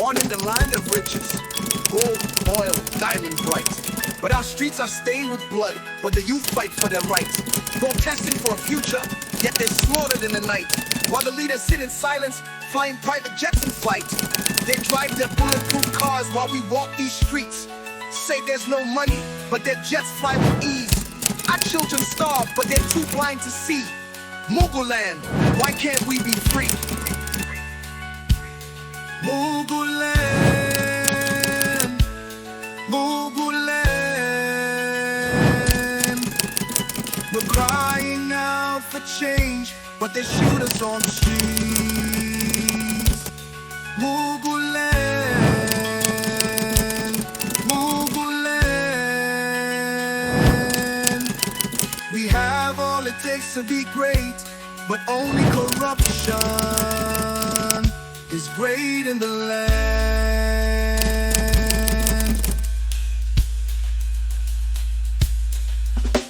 born in the land of riches, gold, oil, diamond bright. But our streets are stained with blood, but the youth fight for their rights. Protesting for a future, yet they're slaughtered in the night. While the leaders sit in silence, flying private jets in flight. They drive their bulletproof cars while we walk these streets. Say there's no money, but their jets fly with ease. Our children starve, but they're too blind to see. Muguland, why can't we be free? Muguland, Muguland. We're crying out for change, but they shoot us on the streets. Muguland, Muguland. We have all it takes to be great, but only corruption is great in the land.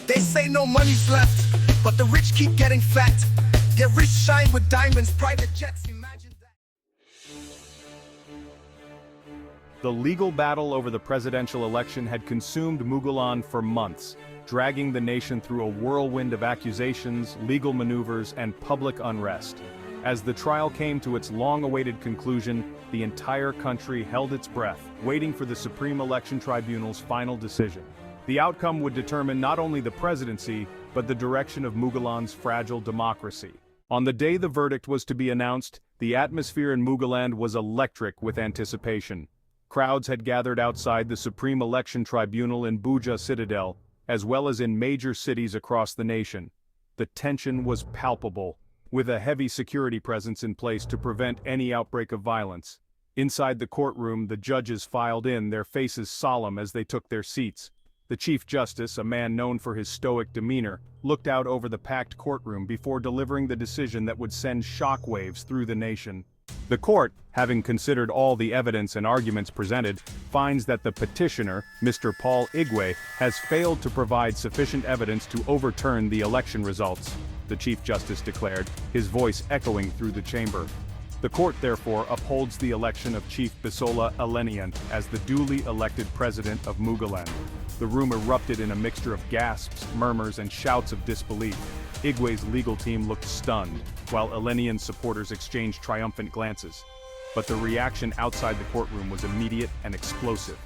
They say no money's left, but the rich keep getting fat. Their wrists shine with diamonds, private jets, imagine that. The legal battle over the presidential election had consumed Muguland for months, dragging the nation through a whirlwind of accusations, legal maneuvers, and public unrest. As the trial came to its long-awaited conclusion, the entire country held its breath, waiting for the Supreme Election Tribunal's final decision. The outcome would determine not only the presidency, but the direction of Muguland's fragile democracy. On the day the verdict was to be announced, the atmosphere in Muguland was electric with anticipation. Crowds had gathered outside the Supreme Election Tribunal in Buja Citadel, as well as in major cities across the nation. The tension was palpable, with a heavy security presence in place to prevent any outbreak of violence. Inside the courtroom, the judges filed in, their faces solemn as they took their seats. The Chief Justice, a man known for his stoic demeanor, looked out over the packed courtroom before delivering the decision that would send shockwaves through the nation. The court, having considered all the evidence and arguments presented, finds that the petitioner, Mr. Paul Igweh, has failed to provide sufficient evidence to overturn the election results, the Chief Justice declared, his voice echoing through the chamber. The court therefore upholds the election of Chief Bisola Eleniyan as the duly elected president of Muguland. The room erupted in a mixture of gasps, murmurs, and shouts of disbelief. Igweh's legal team looked stunned, while Eleniyan's supporters exchanged triumphant glances. But the reaction outside the courtroom was immediate and explosive.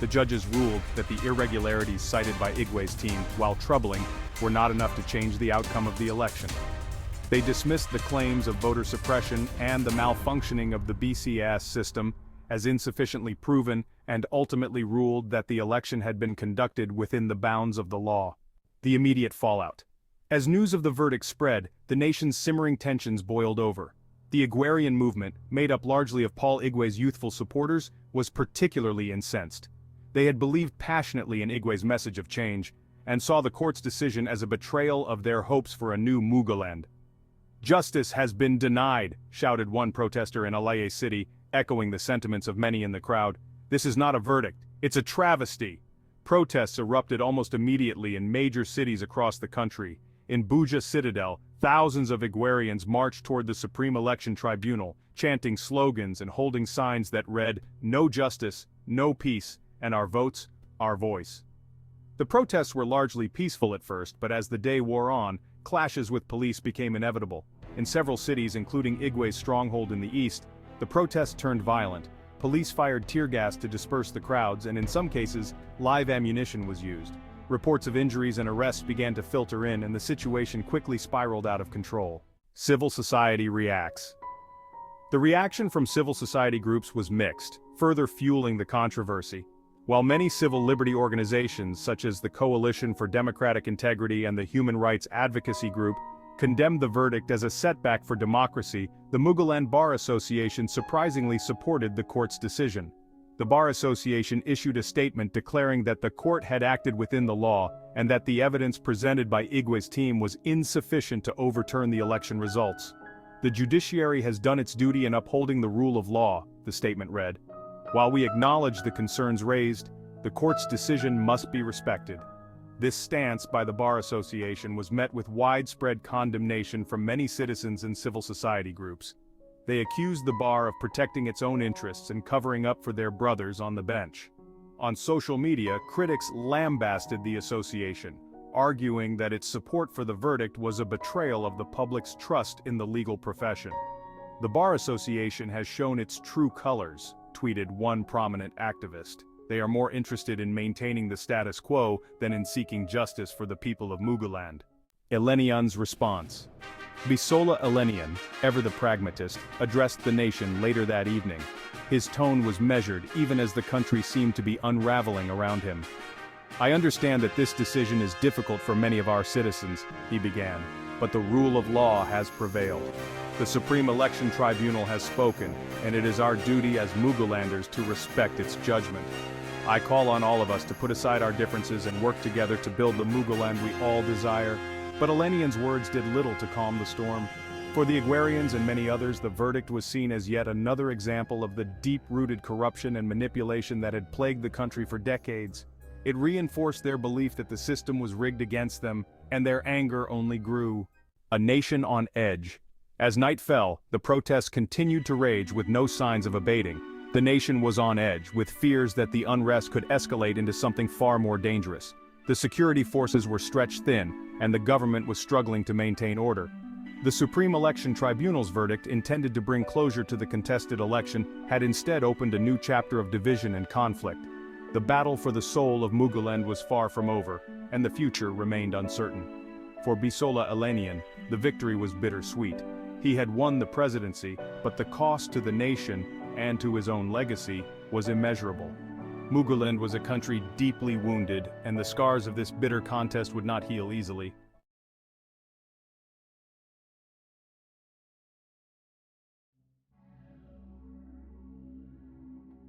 The judges ruled that the irregularities cited by Igweh's team, while troubling, were not enough to change the outcome of the election. They dismissed the claims of voter suppression and the malfunctioning of the BCS system as insufficiently proven, and ultimately ruled that the election had been conducted within the bounds of the law. The immediate fallout. As news of the verdict spread, the nation's simmering tensions boiled over. The Igwerian movement, made up largely of Paul Igweh's youthful supporters, was particularly incensed. They had believed passionately in Igweh's message of change, and saw the court's decision as a betrayal of their hopes for a new Muguland. "Justice has been denied," shouted one protester in Alaye City, echoing the sentiments of many in the crowd. "This is not a verdict, it's a travesty." Protests erupted almost immediately in major cities across the country. In Buja Citadel, thousands of Igwerians marched toward the Supreme Election Tribunal, chanting slogans and holding signs that read, "No justice, no peace, and our votes, our voice." The protests were largely peaceful at first, but as the day wore on, clashes with police became inevitable. In several cities, including Igweh's stronghold in the east, the protests turned violent. Police fired tear gas to disperse the crowds, and in some cases, live ammunition was used. Reports of injuries and arrests began to filter in, and the situation quickly spiraled out of control. Civil society reacts. The reaction from civil society groups was mixed, further fueling the controversy. While many civil liberty organizations, such as the Coalition for Democratic Integrity and the Human Rights Advocacy Group, condemned the verdict as a setback for democracy, the Muguland Bar Association surprisingly supported the court's decision. The Bar Association issued a statement declaring that the court had acted within the law, and that the evidence presented by Igweh's team was insufficient to overturn the election results. "The judiciary has done its duty in upholding the rule of law," the statement read. "While we acknowledge the concerns raised, the court's decision must be respected." This stance by the Bar Association was met with widespread condemnation from many citizens and civil society groups. They accused the bar of protecting its own interests and covering up for their brothers on the bench. On social media, critics lambasted the association, arguing that its support for the verdict was a betrayal of the public's trust in the legal profession. "The Bar Association has shown its true colors," tweeted one prominent activist. "They are more interested in maintaining the status quo than in seeking justice for the people of Muguland." Eleniyan's response. Bisola Eleniyan, ever the pragmatist, addressed the nation later that evening. His tone was measured even as the country seemed to be unraveling around him. "I understand that this decision is difficult for many of our citizens," he began, "but the rule of law has prevailed. The Supreme Election Tribunal has spoken, and it is our duty as Mugulanders to respect its judgment. I call on all of us to put aside our differences and work together to build the Muguland we all desire." But Eleniyan's words did little to calm the storm. For the Igwerians and many others, the verdict was seen as yet another example of the deep-rooted corruption and manipulation that had plagued the country for decades. It reinforced their belief that the system was rigged against them, and their anger only grew. A nation on edge. As night fell, the protests continued to rage with no signs of abating. The nation was on edge, with fears that the unrest could escalate into something far more dangerous. The security forces were stretched thin, and the government was struggling to maintain order. The Supreme Election Tribunal's verdict, intended to bring closure to the contested election, had instead opened a new chapter of division and conflict. The battle for the soul of Muguland was far from over, and the future remained uncertain. For Bisola Eleniyan, the victory was bittersweet. He had won the presidency, but the cost to the nation, and to his own legacy, was immeasurable. Muguland was a country deeply wounded, and the scars of this bitter contest would not heal easily.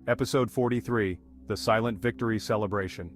Episode 43, The Silent Victory Celebration.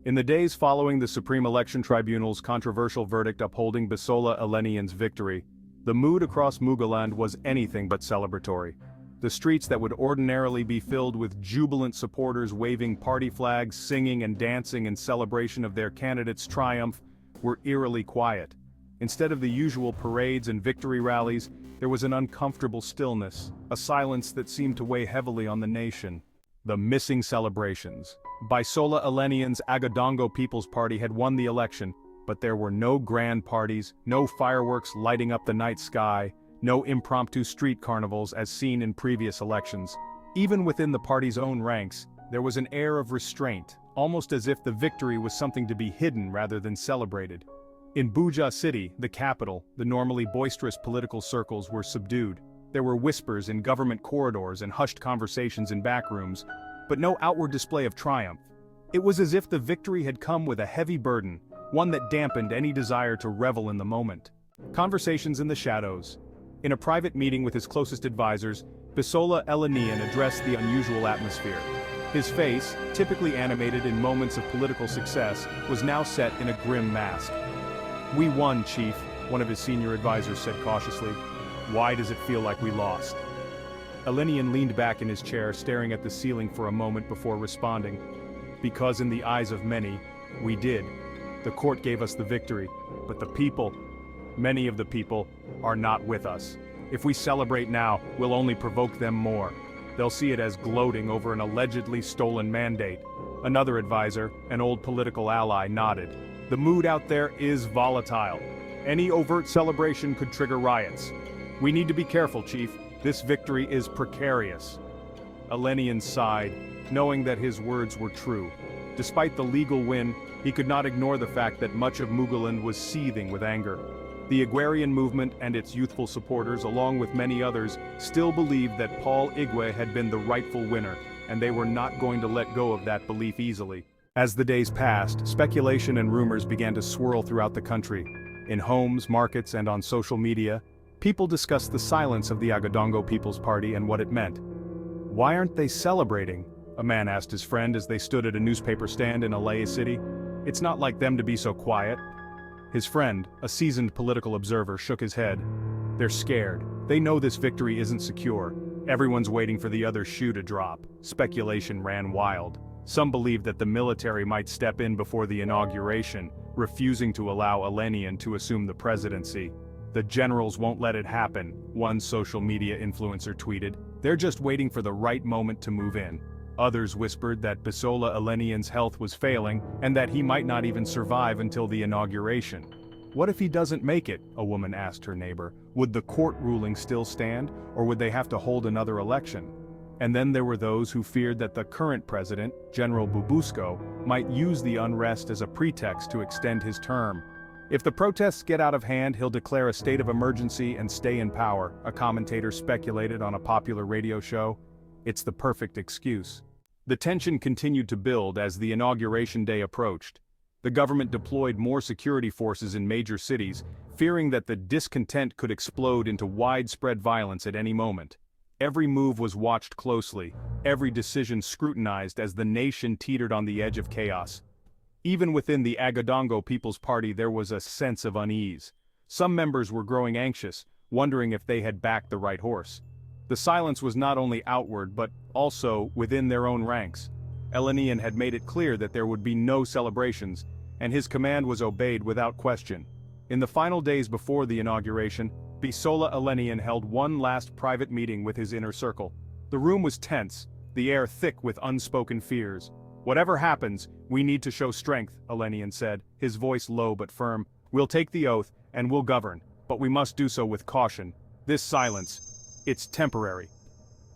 In the days following the Supreme Election Tribunal's controversial verdict upholding Bisola Eleniyan's victory, the mood across Muguland was anything but celebratory. The streets that would ordinarily be filled with jubilant supporters waving party flags, singing and dancing in celebration of their candidate's triumph were eerily quiet. Instead of the usual parades and victory rallies, there was an uncomfortable stillness, a silence that seemed to weigh heavily on the nation. The missing celebrations. Bisola Eleniyan's Agadongo People's Party had won the election, but there were no grand parties, no fireworks lighting up the night sky, no impromptu street carnivals as seen in previous elections. Even within the party's own ranks, there was an air of restraint, almost as if the victory was something to be hidden rather than celebrated. In Buja City, the capital, the normally boisterous political circles were subdued. There were whispers in government corridors and hushed conversations in back rooms, but no outward display of triumph. It was as if the victory had come with a heavy burden, one that dampened any desire to revel in the moment. Conversations in the shadows. In a private meeting with his closest advisors, Bisola Eleniyan addressed the unusual atmosphere. His face, typically animated in moments of political success, was now set in a grim mask. "We won, Chief," one of his senior advisors said cautiously. "Why does it feel like we lost?" Eleniyan leaned back in his chair, staring at the ceiling for a moment before responding. "Because in the eyes of many, we did. The court gave us the victory, but the people, many of the people, are not with us. If we celebrate now, we'll only provoke them more. They'll see it as gloating over an allegedly stolen mandate." Another advisor, an old political ally, nodded. "The mood out there is volatile. Any overt celebration could trigger riots. We need to be careful, Chief. This victory is precarious." Eleniyan sighed, knowing that his words were true. Despite the legal win, he could not ignore the fact that much of Muguland was seething with anger. The Igwerian movement and its youthful supporters, along with many others, still believed that Paul Igweh had been the rightful winner, and they were not going to let go of that belief easily. As the days passed, speculation and rumors began to swirl throughout the country. In homes, markets, and on social media, people discussed the silence of the Agadongo People's Party and what it meant. "Why aren't they celebrating?" a man asked his friend as they stood at a newspaper stand in Eleniyan City. "It's not like them to be so quiet." His friend, a seasoned political observer, shook his head. "They're scared. They know this victory isn't secure. Everyone's waiting for the other shoe to drop." Speculation ran wild. Some believed that the military might step in before the inauguration, refusing to allow Eleniyan to assume the presidency. "The generals won't let it happen," one social media influencer tweeted. "They're just waiting for the right moment to move in." Others whispered that Bisola Eleniyan's health was failing and that he might not even survive until the inauguration. "What if he doesn't make it?" a woman asked her neighbor. "Would the court ruling still stand, or would they have to hold another election?" And then there were those who feared that the current president, General Bubusco, might use the unrest as a pretext to extend his term. "If the protests get out of hand, he'll declare a state of emergency and stay in power," a commentator speculated on a popular radio show. "It's the perfect excuse." The tension continued to build as the inauguration day approached. The government deployed more security forces in major cities, fearing that the discontent could explode into widespread violence at any moment. Every move was watched closely, every decision scrutinized as the nation teetered on the edge of chaos. Even within the Agadongo People's Party there was a sense of unease. Some members were growing anxious, wondering if they had backed the right horse. The silence was not only outward but also within their own ranks. Eleniyan had made it clear that there would be no celebrations, and his command was obeyed without question. In the final days before the inauguration, Bisola Eleniyan held one last private meeting with his inner circle. The room was tense, the air thick with unspoken fears. "Whatever happens, we need to show strength," Eleniyan said, his voice low but firm. "We'll take the oath, and we'll govern, but we must do so with caution. This silence, it's temporary.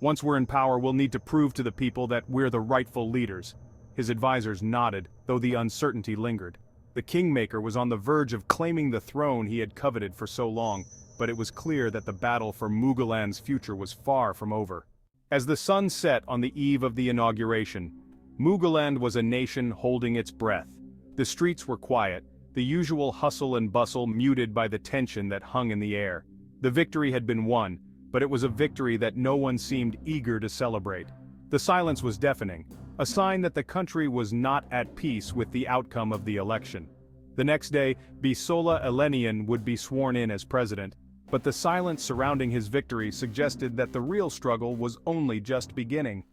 Once we're in power, we'll need to prove to the people that we're the rightful leaders." His advisors nodded, though the uncertainty lingered. The Kingmaker was on the verge of claiming the throne he had coveted for so long, but it was clear that the battle for Muguland's future was far from over. As the sun set on the eve of the inauguration, Muguland was a nation holding its breath. The streets were quiet, the usual hustle and bustle muted by the tension that hung in the air. The victory had been won, but it was a victory that no one seemed eager to celebrate. The silence was deafening, a sign that the country was not at peace with the outcome of the election. The next day, Bisola Eleniyan would be sworn in as president, but the silence surrounding his victory suggested that the real struggle was only just beginning.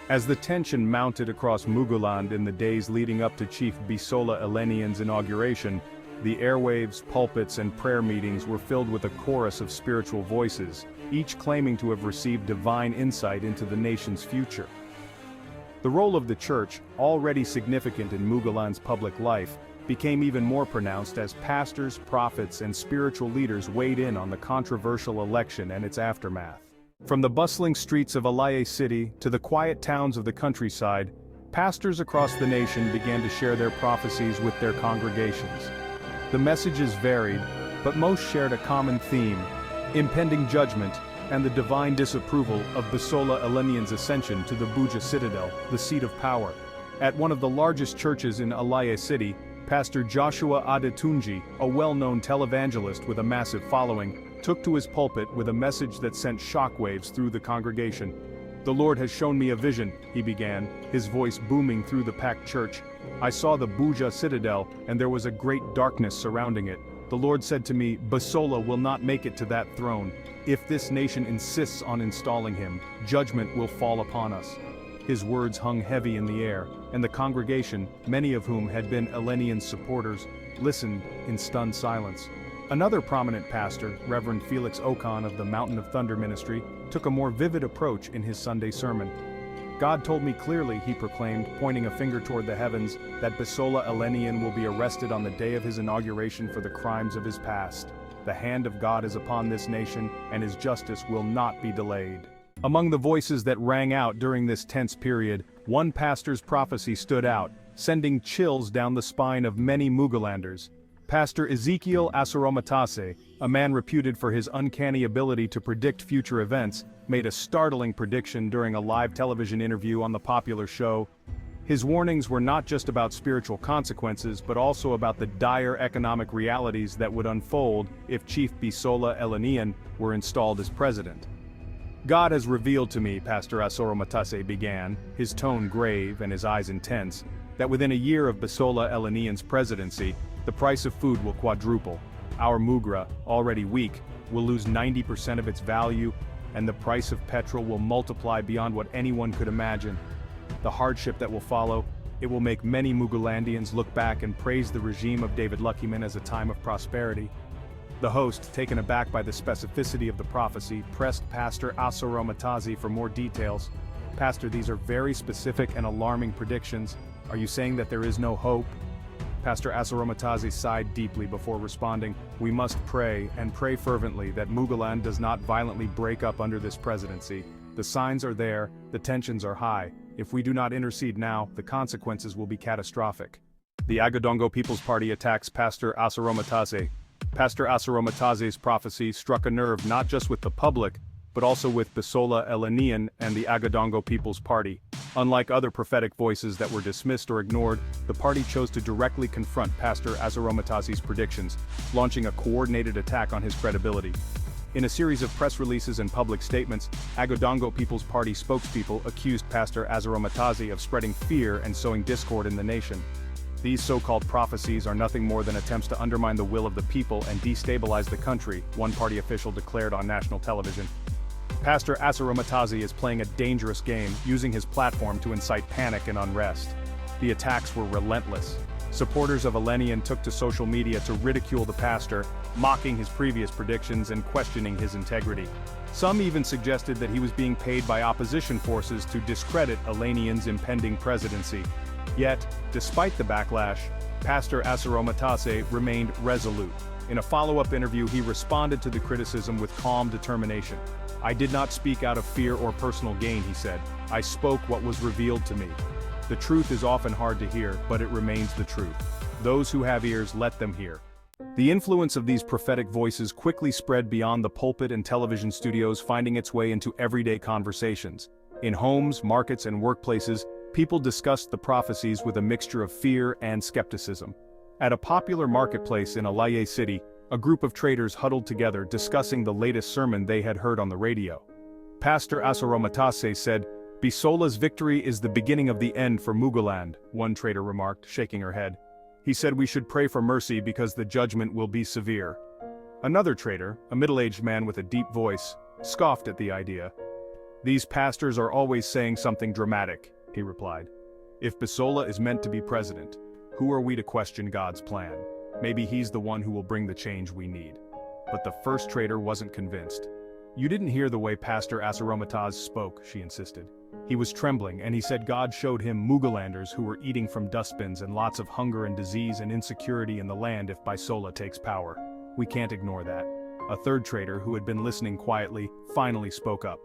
As the tension mounted across Muguland in the days leading up to Chief Bisola Eleniyan's inauguration, the airwaves, pulpits, and prayer meetings were filled with a chorus of spiritual voices, each claiming to have received divine insight into the nation's future. The role of the church, already significant in Muguland's public life, became even more pronounced as pastors, prophets, and spiritual leaders weighed in on the controversial election and its aftermath. From the bustling streets of Eleniyan City to the quiet towns of the countryside, pastors across the nation began to share their prophecies with their congregations. The messages varied, but most shared a common theme: impending judgment and the divine disapproval of Bisola Eleniyan's ascension to the Buja Citadel, the seat of power. At one of the largest churches in Eleniyan City, Pastor Joshua Adetunji, a well-known televangelist with a massive following, took to his pulpit with a message that sent shockwaves through the congregation. "The Lord has shown me a vision," he began, his voice booming through the packed church. "I saw the Buja Citadel, and there was a great darkness surrounding it. The Lord said to me, Bisola will not make it to that throne. If this nation insists on installing him, judgment will fall upon us." His words hung heavy in the air, and the congregation, many of whom had been Eleniyan's supporters, listened in stunned silence. Another prominent pastor, Reverend Felix Okan of the Mountain of Thunder Ministry, took a more vivid approach in his Sunday sermon. "God told me clearly," he proclaimed, pointing a finger toward the heavens, "that Bisola Eleniyan will be arrested on the day of his inauguration for the crimes of his past. The hand of God is upon this nation, and his justice will not be delayed." Among the voices that rang out during this tense period, one pastor's prophecy stood out, sending chills down the spine of many Mugulanders. Pastor Ezekiel Asoromatase, a man reputed for his uncanny ability to predict future events, made a startling prediction during a live television interview on the popular show. His warnings were not just about spiritual consequences but also about the dire economic realities that would unfold if Chief Bisola Eleniyan were installed as president. "God has revealed to me," Pastor Asoromatase began, his tone grave and his eyes intense, "that within a year of Bisola Eleniyan's presidency, the price of food will quadruple. Our mugra, already weak, will lose 90% of its value, and the price of petrol will multiply beyond what anyone could imagine. The hardship that will follow, it will make many Mugulandians look back and praise the regime of David Luckyman as a time of prosperity. The host, taken aback by the specificity of the prophecy, pressed Pastor Asoromatazzi for more details. Pastor, these are very specific and alarming predictions. Are you saying that there is no hope? Pastor Asoromatazzi sighed deeply before responding, "We must pray, and pray fervently, that Muguland does not violently break up under this presidency. The signs are there, the tensions are high. If we do not intercede now, the consequences will be catastrophic." The Agadongo People's Party attacks Pastor Asoromatazzi. Pastor Asoromatazzi's prophecy struck a nerve not just with the public, but also with Bisola Eleniyan and the Agadongo People's Party. Unlike other prophetic voices that were dismissed or ignored, the party chose to directly confront Pastor Asoromatazzi's predictions, launching a coordinated attack on his credibility. In a series of press releases and public statements, Agadongo People's Party spokespeople accused Pastor Asoromatazzi of spreading fear and sowing discord in the nation. These so-called prophecies are nothing more than attempts to undermine the will of the people and destabilize the country, one party official declared on national television. Pastor Asoromatazzi is playing a dangerous game, using his platform to incite panic and unrest. The attacks were relentless. Supporters of Eleniyan took to social media to ridicule the pastor, mocking his previous predictions and questioning his integrity. Some even suggested that he was being paid by opposition forces to discredit Eleniyan's impending presidency. Yet, despite the backlash, Pastor Asoromatazzi remained resolute. In a follow-up interview, he responded to the criticism with calm determination. "I did not speak out of fear or personal gain," he said. "I spoke what was revealed to me." The truth is often hard to hear, but it remains the truth. Those who have ears, let them hear. The influence of these prophetic voices quickly spread beyond the pulpit and television studios, finding its way into everyday conversations. In homes, markets, and workplaces, people discussed the prophecies with a mixture of fear and skepticism. At a popular marketplace in Eleniyan City, a group of traders huddled together discussing the latest sermon they had heard on the radio. Pastor Asoromatazzi said, "Bisola's victory is the beginning of the end for Muguland," one trader remarked, shaking her head. He said we should pray for mercy because the judgment will be severe. Another trader, a middle-aged man with a deep voice, scoffed at the idea. "These pastors are always saying something dramatic," he replied. "If Bisola is meant to be president, who are we to question God's plan? Maybe he's the one who will bring the change we need." But the first trader wasn't convinced. "You didn't hear the way Pastor Asoromatazzi spoke," she insisted. "He was trembling, and he said God showed him Mugulanders who were eating from dustbins and lots of hunger and disease and insecurity in the land if Bisola takes power. We can't ignore that." A third trader, who had been listening quietly, finally spoke up.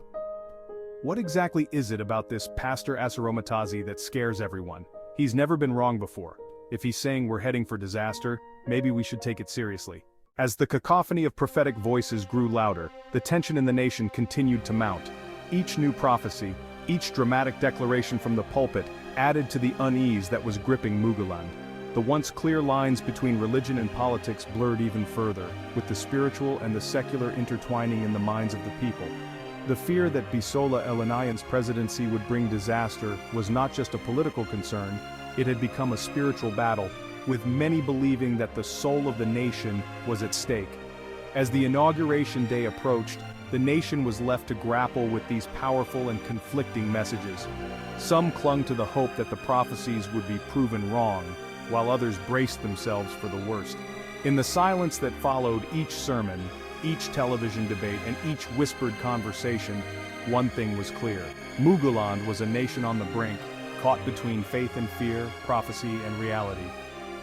"What exactly is it about this Pastor Asoromatazzi that scares everyone? He's never been wrong before. If he's saying we're heading for disaster, maybe we should take it seriously." As the cacophony of prophetic voices grew louder, the tension in the nation continued to mount. Each new prophecy, each dramatic declaration from the pulpit, added to the unease that was gripping Muguland. The once clear lines between religion and politics blurred even further, with the spiritual and the secular intertwining in the minds of the people. The fear that Bisola Eleniyan's presidency would bring disaster was not just a political concern, it had become a spiritual battle, with many believing that the soul of the nation was at stake. As the inauguration day approached, the nation was left to grapple with these powerful and conflicting messages. Some clung to the hope that the prophecies would be proven wrong, while others braced themselves for the worst. In the silence that followed each sermon, each television debate, and each whispered conversation, one thing was clear. Muguland was a nation on the brink, caught between faith and fear, prophecy and reality.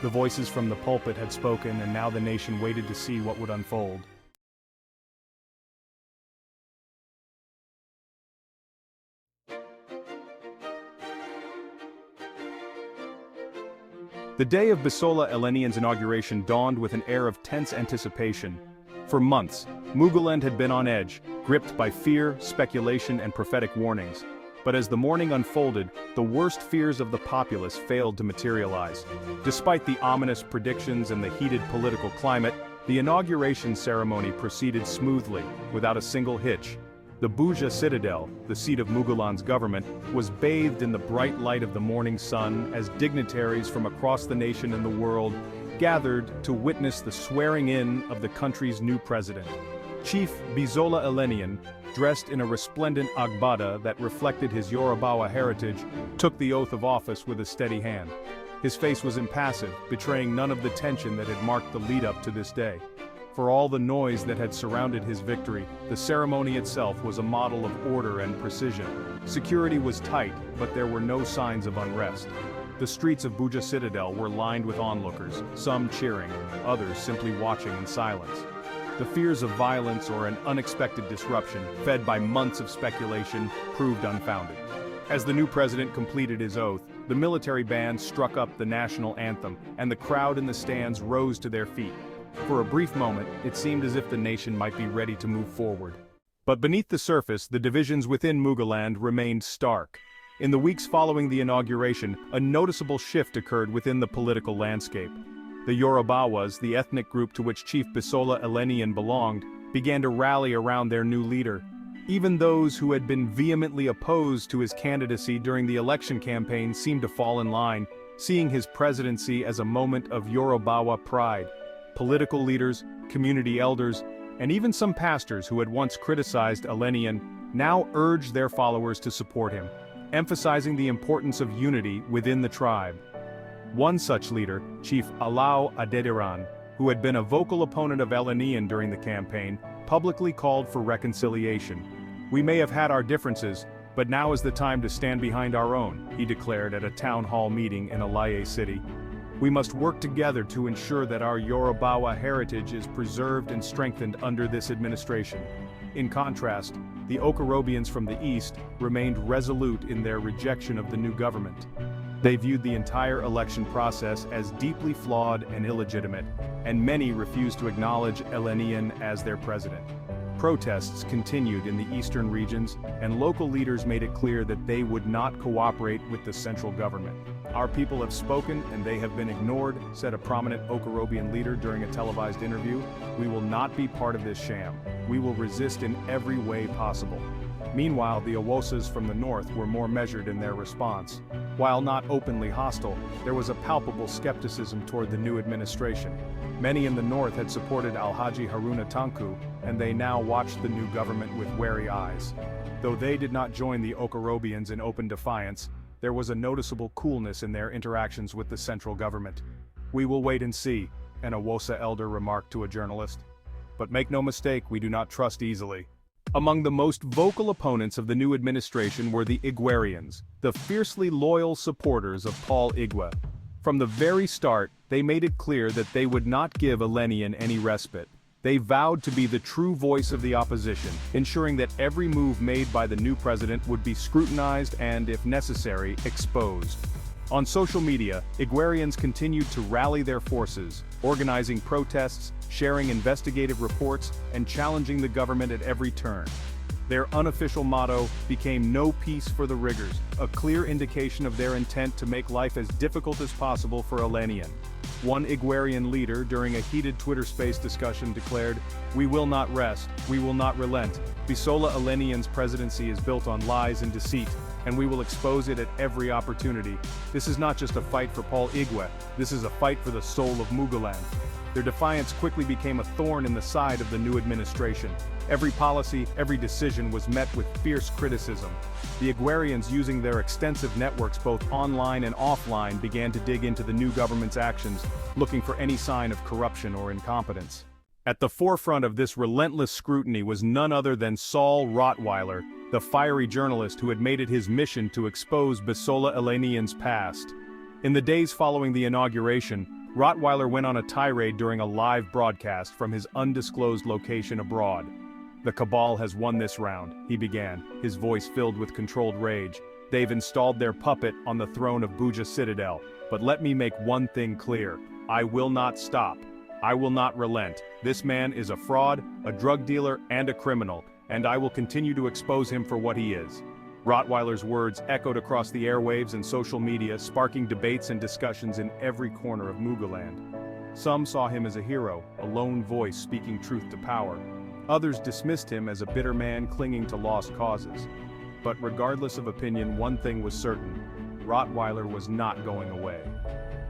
The voices from the pulpit had spoken, and now the nation waited to see what would unfold. The day of Bisola Eleniyan's inauguration dawned with an air of tense anticipation. For months, Muguland had been on edge, gripped by fear, speculation, and prophetic warnings. But as the morning unfolded, the worst fears of the populace failed to materialize. Despite the ominous predictions and the heated political climate, the inauguration ceremony proceeded smoothly, without a single hitch. The Buja Citadel, the seat of Muguland's government, was bathed in the bright light of the morning sun as dignitaries from across the nation and the world gathered to witness the swearing-in of the country's new president. Chief Bisola Eleniyan, dressed in a resplendent agbada that reflected his Yorubawa heritage, took the oath of office with a steady hand. His face was impassive, betraying none of the tension that had marked the lead-up to this day. For all the noise that had surrounded his victory, the ceremony itself was a model of order and precision. Security was tight, but there were no signs of unrest. The streets of Buja Citadel were lined with onlookers, some cheering, others simply watching in silence. The fears of violence or an unexpected disruption, fed by months of speculation, proved unfounded. As the new president completed his oath, the military band struck up the national anthem, and the crowd in the stands rose to their feet. For a brief moment, it seemed as if the nation might be ready to move forward. But beneath the surface, the divisions within Muguland remained stark. In the weeks following the inauguration, a noticeable shift occurred within the political landscape. The Yorubawas, the ethnic group to which Chief Bisola Eleniyan belonged, began to rally around their new leader. Even those who had been vehemently opposed to his candidacy during the election campaign seemed to fall in line, seeing his presidency as a moment of Yorubawa pride. Political leaders, community elders, and even some pastors who had once criticized Eleniyan now urged their followers to support him, emphasizing the importance of unity within the tribe. One such leader, Chief Alao Adediran, who had been a vocal opponent of Eleniyan during the campaign, publicly called for reconciliation. "We may have had our differences, but now is the time to stand behind our own," he declared at a town hall meeting in Alaye City. "We must work together to ensure that our Yorubawa heritage is preserved and strengthened under this administration." In contrast, the Okorobians from the east remained resolute in their rejection of the new government. They viewed the entire election process as deeply flawed and illegitimate, and many refused to acknowledge Eleniyan as their president. Protests continued in the eastern regions, and local leaders made it clear that they would not cooperate with the central government. "Our people have spoken and they have been ignored," said a prominent Okorobian leader during a televised interview. "We will not be part of this sham. We will resist in every way possible." Meanwhile, the Awosas from the north were more measured in their response. While not openly hostile, there was a palpable skepticism toward the new administration. Many in the north had supported Alhaji Haruna Tanku, and they now watched the new government with wary eyes. Though they did not join the Okorobians in open defiance, there was a noticeable coolness in their interactions with the central government. "We will wait and see," an Awosa elder remarked to a journalist. "But make no mistake, we do not trust easily." Among the most vocal opponents of the new administration were the Igwerians, the fiercely loyal supporters of Paul Igweh. From the very start, they made it clear that they would not give Eleniyan any respite. They vowed to be the true voice of the opposition, ensuring that every move made by the new president would be scrutinized and, if necessary, exposed. On social media, Igwerians continued to rally their forces, organizing protests, sharing investigative reports, and challenging the government at every turn. Their unofficial motto became "No peace for the riggers," a clear indication of their intent to make life as difficult as possible for Eleniyan. One Igwerian leader, during a heated Twitter space discussion, declared, "We will not rest, we will not relent. Bisola Eleniyan's presidency is built on lies and deceit, and we will expose it at every opportunity. This is not just a fight for Paul Igweh, this is a fight for the soul of Muguland." Their defiance quickly became a thorn in the side of the new administration. Every policy, every decision was met with fierce criticism. The Igwerians, using their extensive networks both online and offline, began to dig into the new government's actions, looking for any sign of corruption or incompetence. At the forefront of this relentless scrutiny was none other than Saul Rottweiler, the fiery journalist who had made it his mission to expose Bisola Eleniyan's past. In the days following the inauguration, Rottweiler went on a tirade during a live broadcast from his undisclosed location abroad. "The cabal has won this round," he began, his voice filled with controlled rage. "They've installed their puppet on the throne of Buja Citadel. But let me make one thing clear. I will not stop. I will not relent. This man is a fraud, a drug dealer, and a criminal, and I will continue to expose him for what he is." Rottweiler's words echoed across the airwaves and social media, sparking debates and discussions in every corner of Muguland. Some saw him as a hero, a lone voice speaking truth to power. Others dismissed him as a bitter man clinging to lost causes. But regardless of opinion, one thing was certain: Rottweiler was not going away.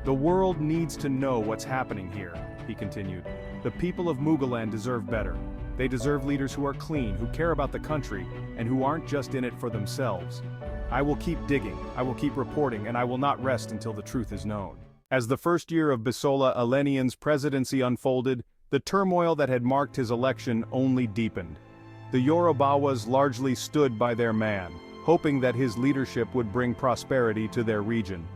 "The world needs to know what's happening here," he continued. "The people of Muguland deserve better. They deserve leaders who are clean, who care about the country, and who aren't just in it for themselves. I will keep digging, I will keep reporting, and I will not rest until the truth is known. As the first year of Bisola Eleniyan's presidency unfolded, the turmoil that had marked his election only deepened. The Yorubawas largely stood by their man, hoping that his leadership would bring prosperity to their region.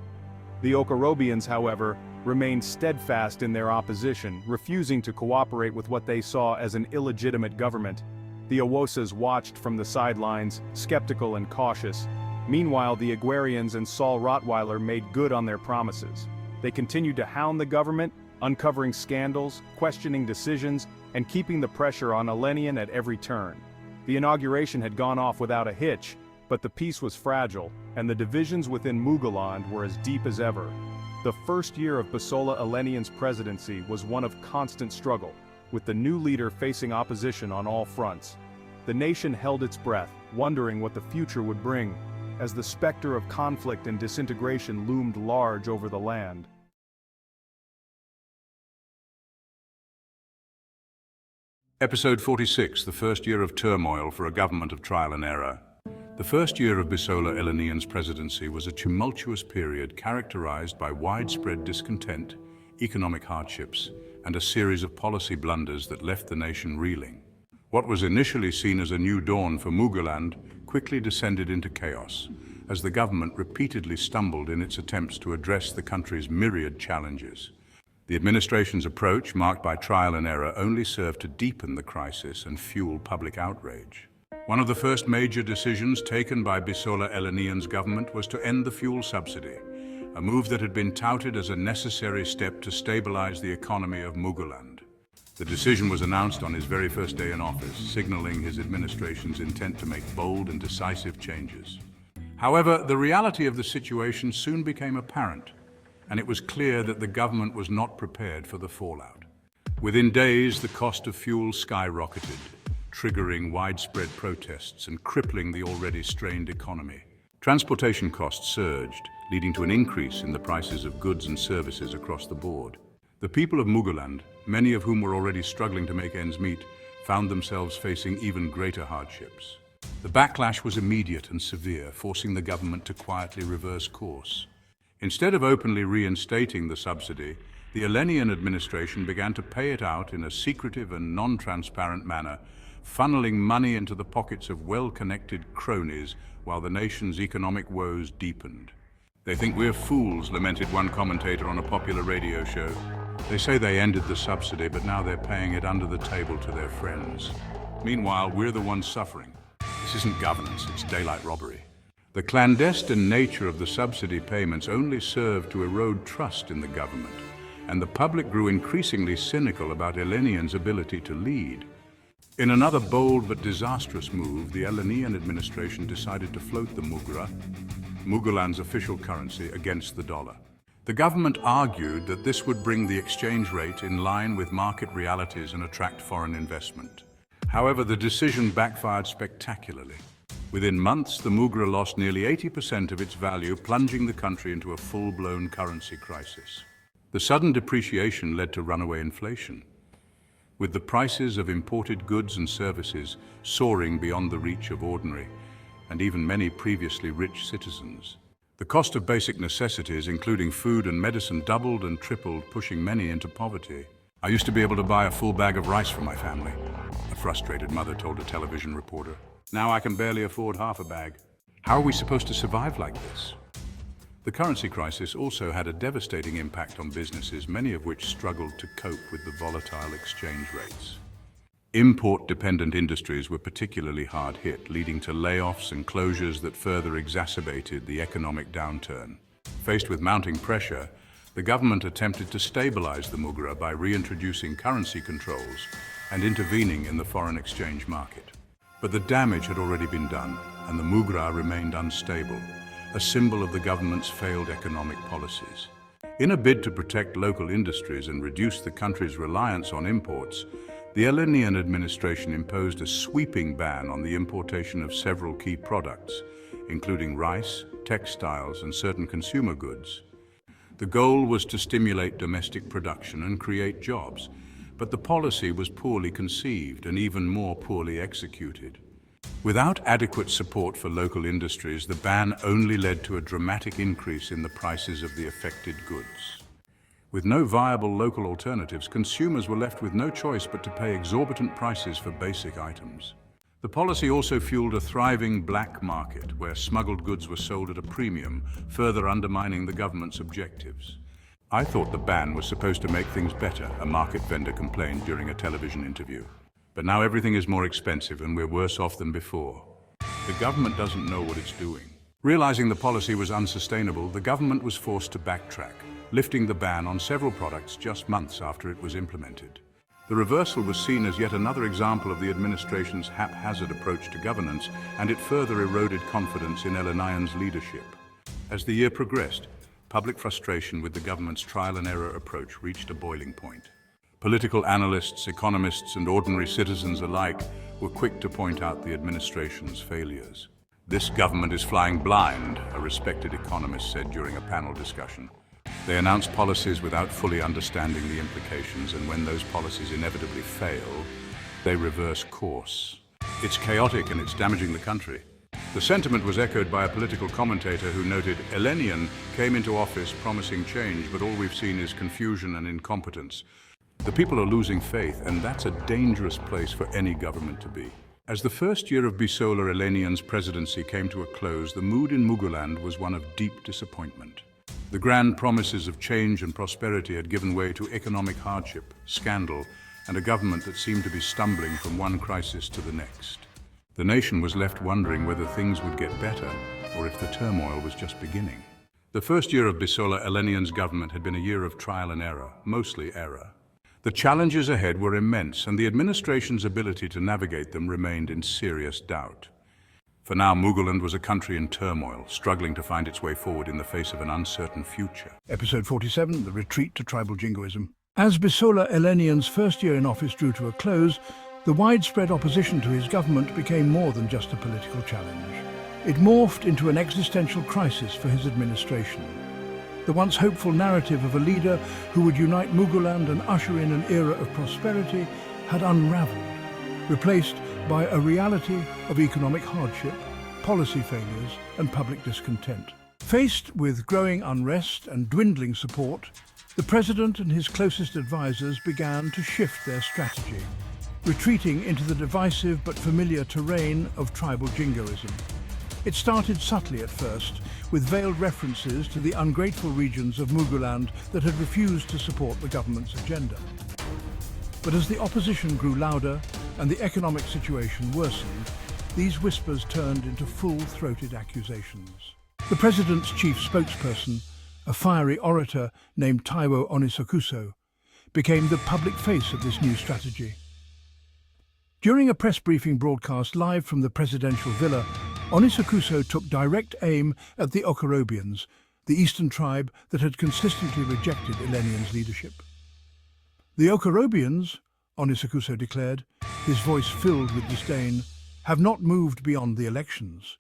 The Okorobians, however, remained steadfast in their opposition, refusing to cooperate with what they saw as an illegitimate government. The Awosas watched from the sidelines, skeptical and cautious. Meanwhile, the Igwerians and Saul Rottweiler made good on their promises. They continued to hound the government, uncovering scandals, questioning decisions, and keeping the pressure on Eleniyan at every turn. The inauguration had gone off without a hitch, but the peace was fragile, and the divisions within Muguland were as deep as ever. The first year of Bisola Eleniyan's presidency was one of constant struggle, with the new leader facing opposition on all fronts. The nation held its breath, wondering what the future would bring, as the specter of conflict and disintegration loomed large over the land. Episode 46, the first year of turmoil for a government of trial and error. The first year of Bisola Eleniyan's presidency was a tumultuous period characterized by widespread discontent, economic hardships, and a series of policy blunders that left the nation reeling. What was initially seen as a new dawn for Muguland quickly descended into chaos, as the government repeatedly stumbled in its attempts to address the country's myriad challenges. The administration's approach, marked by trial and error, only served to deepen the crisis and fuel public outrage. One of the first major decisions taken by Bisola Eleniyan's government was to end the fuel subsidy, a move that had been touted as a necessary step to stabilize the economy of Muguland. The decision was announced on his very first day in office, signaling his administration's intent to make bold and decisive changes. However, the reality of the situation soon became apparent, and it was clear that the government was not prepared for the fallout. Within days, the cost of fuel skyrocketed, triggering widespread protests and crippling the already strained economy. Transportation costs surged, leading to an increase in the prices of goods and services across the board. The people of Muguland, many of whom were already struggling to make ends meet, found themselves facing even greater hardships. The backlash was immediate and severe, forcing the government to quietly reverse course. Instead of openly reinstating the subsidy, the Eleniyan administration began to pay it out in a secretive and non-transparent manner, funneling money into the pockets of well-connected cronies while the nation's economic woes deepened. "They think we're fools," lamented one commentator on a popular radio show. "They say they ended the subsidy, but now they're paying it under the table to their friends. Meanwhile, we're the ones suffering. This isn't governance, it's daylight robbery." The clandestine nature of the subsidy payments only served to erode trust in the government, and the public grew increasingly cynical about Eleniyan's ability to lead. In another bold but disastrous move, the Eleniyan administration decided to float the mugra, Muguland's official currency, against the dollar. The government argued that this would bring the exchange rate in line with market realities and attract foreign investment. However, the decision backfired spectacularly. Within months, the mugra lost nearly 80% of its value, plunging the country into a full-blown currency crisis. The sudden depreciation led to runaway inflation, with the prices of imported goods and services soaring beyond the reach of ordinary, and even many previously rich citizens. The cost of basic necessities, including food and medicine, doubled and tripled, pushing many into poverty. "I used to be able to buy a full bag of rice for my family," a frustrated mother told a television reporter. "Now I can barely afford half a bag. How are we supposed to survive like this?" The currency crisis also had a devastating impact on businesses, many of which struggled to cope with the volatile exchange rates. Import-dependent industries were particularly hard hit, leading to layoffs and closures that further exacerbated the economic downturn. Faced with mounting pressure, the government attempted to stabilize the mugra by reintroducing currency controls and intervening in the foreign exchange market. But the damage had already been done, and the mugra remained unstable, a symbol of the government's failed economic policies. In a bid to protect local industries and reduce the country's reliance on imports, the Eleniyan administration imposed a sweeping ban on the importation of several key products, including rice, textiles, and certain consumer goods. The goal was to stimulate domestic production and create jobs, but the policy was poorly conceived and even more poorly executed. Without adequate support for local industries, the ban only led to a dramatic increase in the prices of the affected goods. With no viable local alternatives, consumers were left with no choice but to pay exorbitant prices for basic items. The policy also fueled a thriving black market, where smuggled goods were sold at a premium, further undermining the government's objectives. "I thought the ban was supposed to make things better," a market vendor complained during a television interview. "But now everything is more expensive and we're worse off than before. The government doesn't know what it's doing." Realizing the policy was unsustainable, the government was forced to backtrack, lifting the ban on several products just months after it was implemented. The reversal was seen as yet another example of the administration's haphazard approach to governance, and it further eroded confidence in Eleniyan's leadership. As the year progressed, public frustration with the government's trial-and-error approach reached a boiling point. Political analysts, economists, and ordinary citizens alike were quick to point out the administration's failures. "This government is flying blind," a respected economist said during a panel discussion. "They announce policies without fully understanding the implications, and when those policies inevitably fail, they reverse course. It's chaotic and it's damaging the country." The sentiment was echoed by a political commentator who noted, "Eleniyan came into office promising change, but all we've seen is confusion and incompetence. The people are losing faith, and that's a dangerous place for any government to be." As the first year of Bisola Eleniyan's presidency came to a close, the mood in Muguland was one of deep disappointment. The grand promises of change and prosperity had given way to economic hardship, scandal, and a government that seemed to be stumbling from one crisis to the next. The nation was left wondering whether things would get better or if the turmoil was just beginning. The first year of Bisola Eleniyan's government had been a year of trial and error, mostly error. The challenges ahead were immense, and the administration's ability to navigate them remained in serious doubt. For now, Muguland was a country in turmoil, struggling to find its way forward in the face of an uncertain future. Episode 47, The Retreat to Tribal Jingoism. As Bisola Eleniyan's first year in office drew to a close, the widespread opposition to his government became more than just a political challenge. It morphed into an existential crisis for his administration. The once hopeful narrative of a leader who would unite Muguland and usher in an era of prosperity had unraveled, replaced by a reality of economic hardship, policy failures, and public discontent. Faced with growing unrest and dwindling support, the president and his closest advisors began to shift their strategy, retreating into the divisive but familiar terrain of tribal jingoism. It started subtly at first, with veiled references to the ungrateful regions of Muguland that had refused to support the government's agenda. But as the opposition grew louder and the economic situation worsened, these whispers turned into full-throated accusations. The president's chief spokesperson, a fiery orator named Taiwo Onisokuso, became the public face of this new strategy. During a press briefing broadcast live from the presidential villa, Onisokuso took direct aim at the Okorobians, the eastern tribe that had consistently rejected Eleniyan's leadership. "The Okorobians," Onisokuso declared, his voice filled with disdain, "have not moved beyond the elections.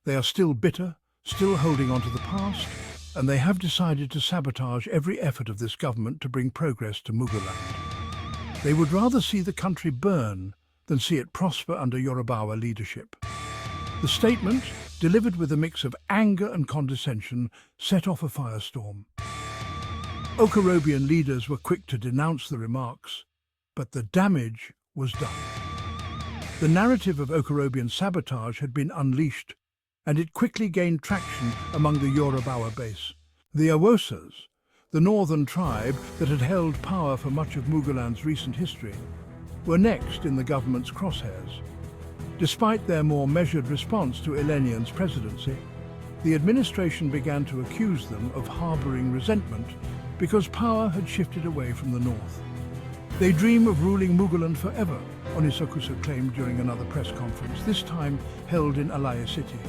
They are still bitter, still holding on to the past, and they have decided to sabotage every effort of this government to bring progress to Muguland. They would rather see the country burn than see it prosper under Yorubawa leadership." The statement, delivered with a mix of anger and condescension, set off a firestorm. Okorobian leaders were quick to denounce the remarks, but the damage was done. The narrative of Okorobian sabotage had been unleashed, and it quickly gained traction among the Yorubawa base. The Awosas, the northern tribe that had held power for much of Muguland's recent history, were next in the government's crosshairs. Despite their more measured response to Eleniyan's presidency, the administration began to accuse them of harboring resentment because power had shifted away from the north. "They dream of ruling Muguland forever," Onisokuso claimed during another press conference, this time held in Alaya City.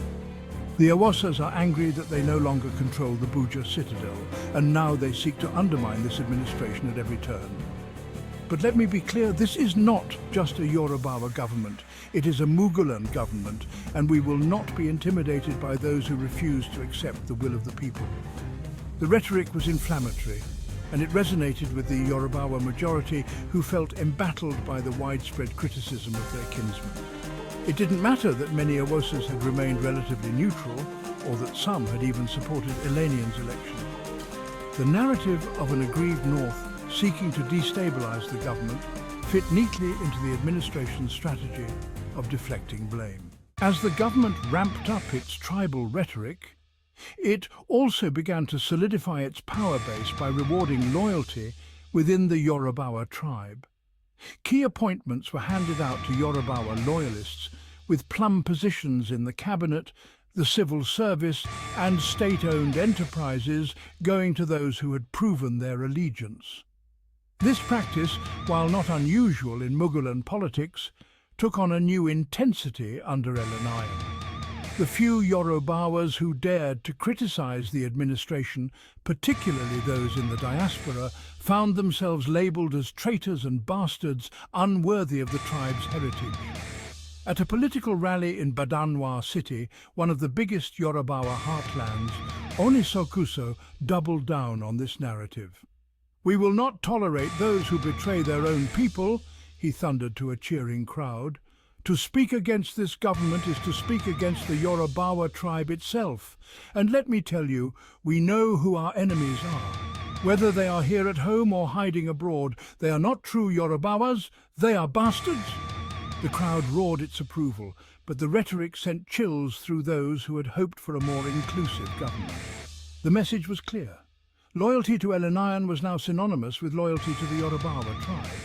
"The Awosas are angry that they no longer control the Buja citadel, and now they seek to undermine this administration at every turn. But let me be clear, this is not just a Yorubawa government. It is a Muguland government, and we will not be intimidated by those who refuse to accept the will of the people." The rhetoric was inflammatory, and it resonated with the Yorubawa majority who felt embattled by the widespread criticism of their kinsmen. It didn't matter that many Awosas had remained relatively neutral, or that some had even supported Eleniyan's election. The narrative of an aggrieved North seeking to destabilize the government fit neatly into the administration's strategy of deflecting blame. As the government ramped up its tribal rhetoric, it also began to solidify its power base by rewarding loyalty within the Yorubawa tribe. Key appointments were handed out to Yorubawa loyalists, with plum positions in the cabinet, the civil service, and state-owned enterprises going to those who had proven their allegiance. This practice, while not unusual in Muguland politics, took on a new intensity under Eleniyan. The few Yorubawas who dared to criticize the administration, particularly those in the diaspora, found themselves labeled as traitors and bastards unworthy of the tribe's heritage. At a political rally in Badanwa city, one of the biggest Yorubawa heartlands, Onisokuso doubled down on this narrative. "We will not tolerate those who betray their own people," he thundered to a cheering crowd. "To speak against this government is to speak against the Yorubawa tribe itself. And let me tell you, we know who our enemies are. Whether they are here at home or hiding abroad, they are not true Yorubawas, they are bastards." The crowd roared its approval, but the rhetoric sent chills through those who had hoped for a more inclusive government. The message was clear. Loyalty to Eleniyan was now synonymous with loyalty to the Yorubawa tribe,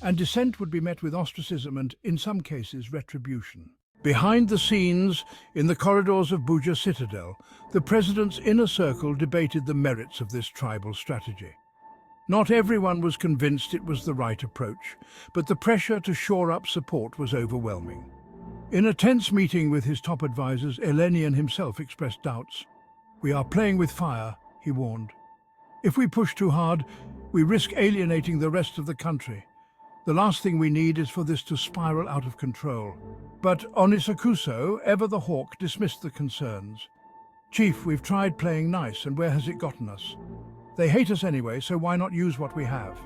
and dissent would be met with ostracism and, in some cases, retribution. Behind the scenes, in the corridors of Buja Citadel, the president's inner circle debated the merits of this tribal strategy. Not everyone was convinced it was the right approach, but the pressure to shore up support was overwhelming. In a tense meeting with his top advisors, Eleniyan himself expressed doubts. "We are playing with fire," he warned. "If we push too hard, we risk alienating the rest of the country. The last thing we need is for this to spiral out of control." But Onisokuso, ever the hawk, dismissed the concerns. "Chief, we've tried playing nice, and where has it gotten us? They hate us anyway, so why not use what we have?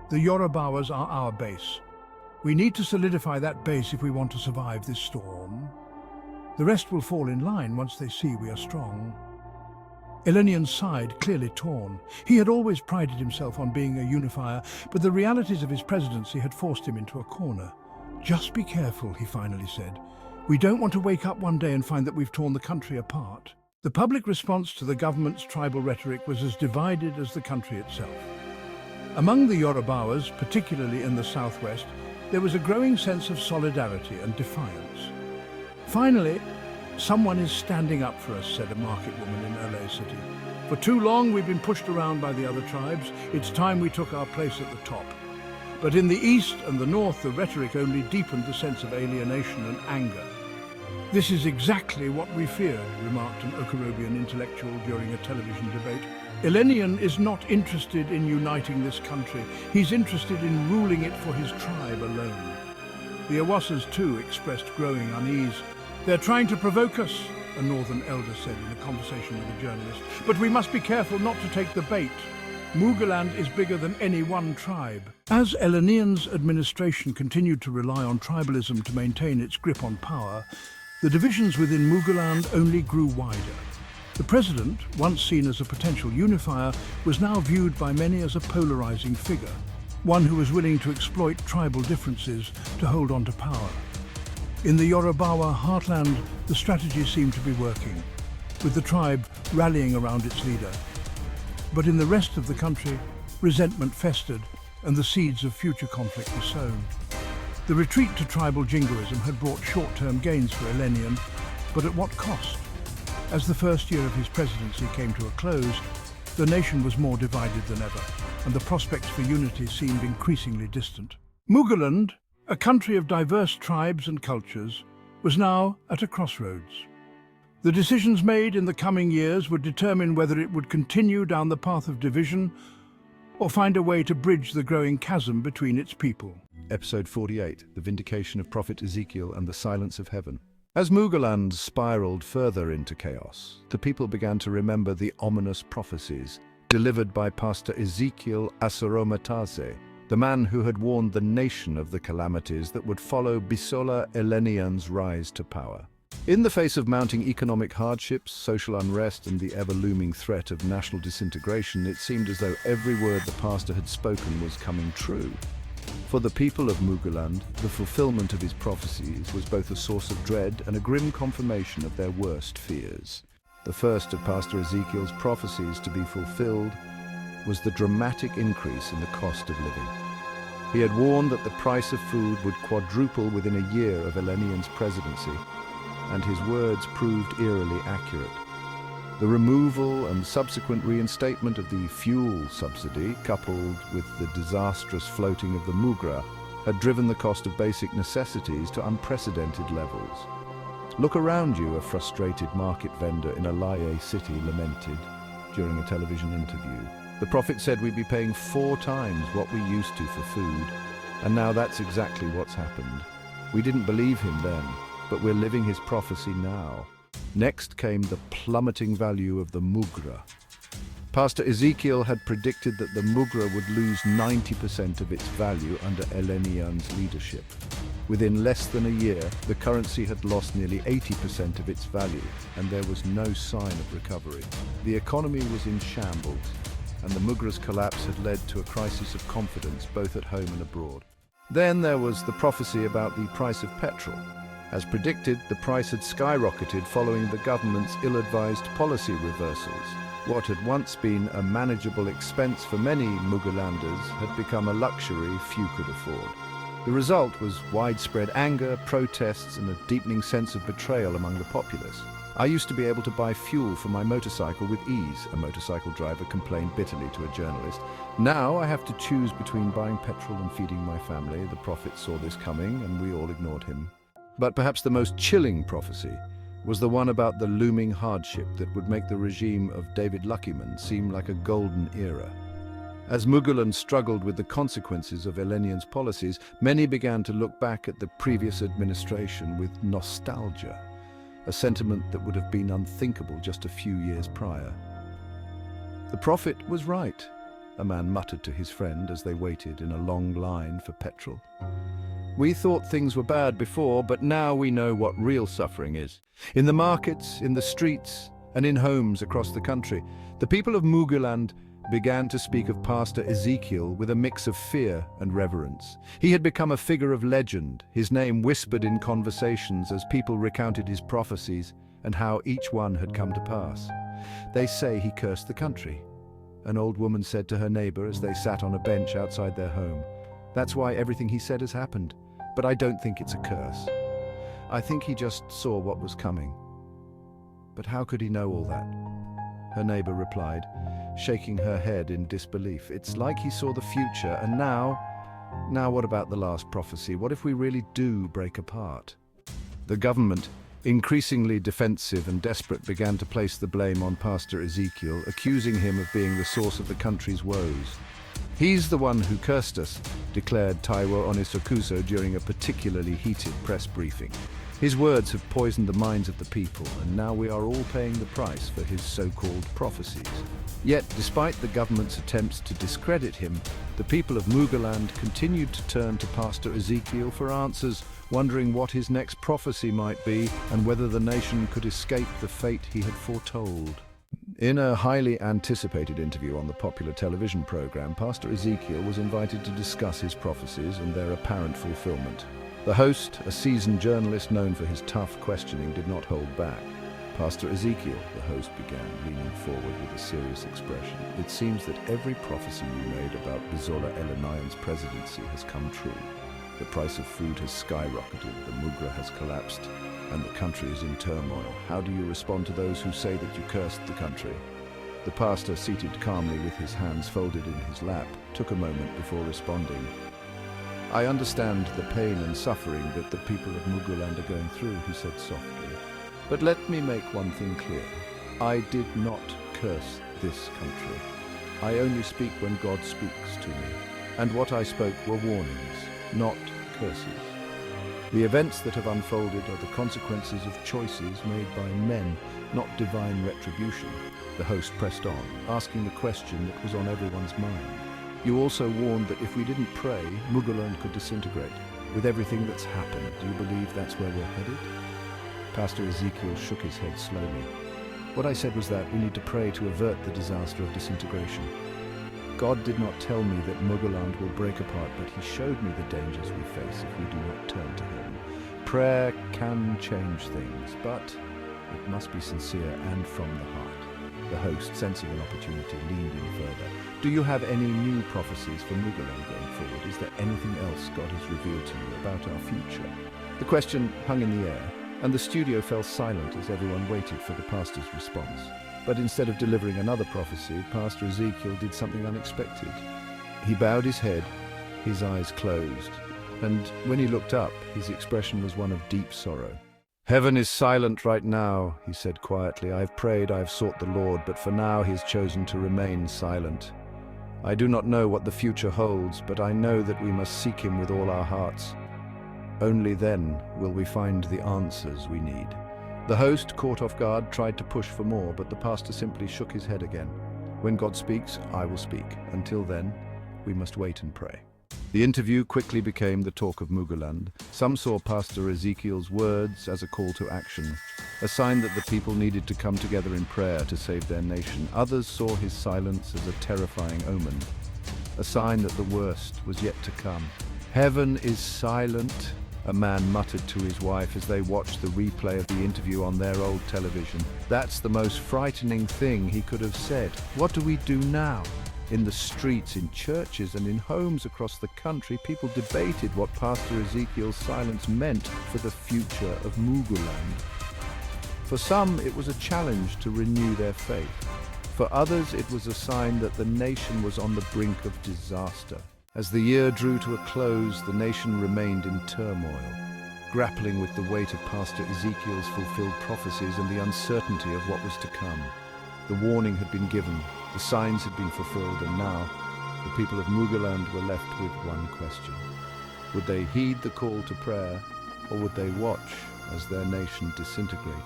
The Yorubawas are our base. We need to solidify that base if we want to survive this storm. The rest will fall in line once they see we are strong." Eleniyan sighed, clearly torn. He had always prided himself on being a unifier, but the realities of his presidency had forced him into a corner. "Just be careful," he finally said. "We don't want to wake up one day and find that we've torn the country apart." The public response to the government's tribal rhetoric was as divided as the country itself. Among the Yorubawas, particularly in the southwest, there was a growing sense of solidarity and defiance. "Finally, someone is standing up for us," said a market woman in LA City. "For too long we've been pushed around by the other tribes. It's time we took our place at the top." But in the east and the north, the rhetoric only deepened the sense of alienation and anger. "This is exactly what we feared," remarked an Okorobian intellectual during a television debate. "Eleniyan is not interested in uniting this country. He's interested in ruling it for his tribe alone." The Awosas, too, expressed growing unease. "They're trying to provoke us," a northern elder said in a conversation with a journalist. "But we must be careful not to take the bait. Muguland is bigger than any one tribe." As Eleniyan's administration continued to rely on tribalism to maintain its grip on power, the divisions within Muguland only grew wider. The president, once seen as a potential unifier, was now viewed by many as a polarizing figure, one who was willing to exploit tribal differences to hold on to power. In the Yorubawa heartland, the strategy seemed to be working, with the tribe rallying around its leader. But in the rest of the country, resentment festered and the seeds of future conflict were sown. The retreat to tribal jingoism had brought short-term gains for Eleniyan, but at what cost? As the first year of his presidency came to a close, the nation was more divided than ever, and the prospects for unity seemed increasingly distant. Muguland, a country of diverse tribes and cultures, was now at a crossroads. The decisions made in the coming years would determine whether it would continue down the path of division or find a way to bridge the growing chasm between its people. Episode 48, The Vindication of Prophet Ezekiel and the Silence of Heaven. As Muguland spiraled further into chaos, the people began to remember the ominous prophecies delivered by Pastor Ezekiel Asaromatase, the man who had warned the nation of the calamities that would follow Bisola Eleniyan's rise to power. In the face of mounting economic hardships, social unrest, and the ever-looming threat of national disintegration, it seemed as though every word the pastor had spoken was coming true. For the people of Muguland, the fulfillment of his prophecies was both a source of dread and a grim confirmation of their worst fears. The first of Pastor Ezekiel's prophecies to be fulfilled was the dramatic increase in the cost of living. He had warned that the price of food would quadruple within a year of Eleniyan's presidency, and his words proved eerily accurate. The removal and subsequent reinstatement of the fuel subsidy, coupled with the disastrous floating of the Mugra, had driven the cost of basic necessities to unprecedented levels. "Look around you," a frustrated market vendor in a Laie city lamented during a television interview. "The prophet said we'd be paying 4 times what we used to for food, and now that's exactly what's happened. We didn't believe him then, but we're living his prophecy now." Next came the plummeting value of the Mugra. Pastor Ezekiel had predicted that the Mugra would lose 90% of its value under Eleniyan's leadership. Within less than a year, the currency had lost nearly 80% of its value, and there was no sign of recovery. The economy was in shambles, and the Mugra's collapse had led to a crisis of confidence both at home and abroad. Then there was the prophecy about the price of petrol. As predicted, the price had skyrocketed following the government's ill-advised policy reversals. What had once been a manageable expense for many Mugulanders had become a luxury few could afford. The result was widespread anger, protests, and a deepening sense of betrayal among the populace. "I used to be able to buy fuel for my motorcycle with ease," a motorcycle driver complained bitterly to a journalist. "Now I have to choose between buying petrol and feeding my family." The prophet saw this coming, and we all ignored him. But perhaps the most chilling prophecy was the one about the looming hardship that would make the regime of David Luckyman seem like a golden era. As Muguland struggled with the consequences of Eleniyan's policies, many began to look back at the previous administration with nostalgia, a sentiment that would have been unthinkable just a few years prior. "The prophet was right," a man muttered to his friend as they waited in a long line for petrol. "We thought things were bad before, but now we know what real suffering is. In the markets, in the streets, and in homes across the country, the people of Muguland began to speak of Pastor Ezekiel with a mix of fear and reverence. He had become a figure of legend, his name whispered in conversations as people recounted his prophecies and how each one had come to pass. They say he cursed the country," an old woman said to her neighbor as they sat on a bench outside their home. "That's why everything he said has happened. But I don't think it's a curse. I think he just saw what was coming." "But how could he know all that?" her neighbor replied, shaking her head in disbelief. "It's like he saw the future, and now what about the last prophecy? What if we really do break apart?" The government, increasingly defensive and desperate, began to place the blame on Pastor Ezekiel, accusing him of being the source of the country's woes. "He's the one who cursed us," declared Taiwo Onisokuso during a particularly heated press briefing. "His words have poisoned the minds of the people, and now we are all paying the price for his so-called prophecies." Yet, despite the government's attempts to discredit him, the people of Muguland continued to turn to Pastor Ezekiel for answers, wondering what his next prophecy might be and whether the nation could escape the fate he had foretold. In a highly anticipated interview on the popular television program, Pastor Ezekiel was invited to discuss his prophecies and their apparent fulfillment. The host, a seasoned journalist known for his tough questioning, did not hold back. "Pastor Ezekiel," the host began, leaning forward with a serious expression, "it seems that every prophecy you made about Bisola Eleniyan's presidency has come true. The price of food has skyrocketed, the Mugra has collapsed, and the country is in turmoil. How do you respond to those who say that you cursed the country?" The pastor, seated calmly with his hands folded in his lap, took a moment before responding. "I understand the pain and suffering that the people of Muguland are going through," he said softly. "But let me make one thing clear. I did not curse this country. I only speak when God speaks to me, and what I spoke were warnings, not curses." The events that have unfolded are the consequences of choices made by men, not divine retribution. The host pressed on, asking the question that was on everyone's mind. You also warned that if we didn't pray, Muguland could disintegrate. With everything that's happened, do you believe that's where we're headed? Pastor Ezekiel shook his head slowly. What I said was that we need to pray to avert the disaster of disintegration. God did not tell me that Muguland will break apart, but he showed me the dangers we face if we do not turn to him. Prayer can change things, but it must be sincere and from the heart. The host, sensing an opportunity, leaned in further. Do you have any new prophecies for Muguland going forward? Is there anything else God has revealed to you about our future? The question hung in the air, and the studio fell silent as everyone waited for the pastor's response. But instead of delivering another prophecy, Pastor Ezekiel did something unexpected. He bowed his head, his eyes closed, and when he looked up, his expression was one of deep sorrow. Heaven is silent right now, he said quietly. I've prayed, I've sought the Lord, but for now he has chosen to remain silent. I do not know what the future holds, but I know that we must seek him with all our hearts. Only then will we find the answers we need. The host, caught off guard, tried to push for more, but the pastor simply shook his head again. When God speaks, I will speak. Until then, we must wait and pray. The interview quickly became the talk of Muguland. Some saw Pastor Ezekiel's words as a call to action, a sign that the people needed to come together in prayer to save their nation. Others saw his silence as a terrifying omen, a sign that the worst was yet to come. Heaven is silent, a man muttered to his wife as they watched the replay of the interview on their old television. That's the most frightening thing he could have said. What do we do now? In the streets, in churches, and in homes across the country, people debated what Pastor Ezekiel's silence meant for the future of Muguland. For some, it was a challenge to renew their faith. For others, it was a sign that the nation was on the brink of disaster. As the year drew to a close, the nation remained in turmoil, grappling with the weight of Pastor Ezekiel's fulfilled prophecies and the uncertainty of what was to come. The warning had been given, the signs had been fulfilled, and now the people of Muguland were left with one question. Would they heed the call to prayer, or would they watch as their nation disintegrated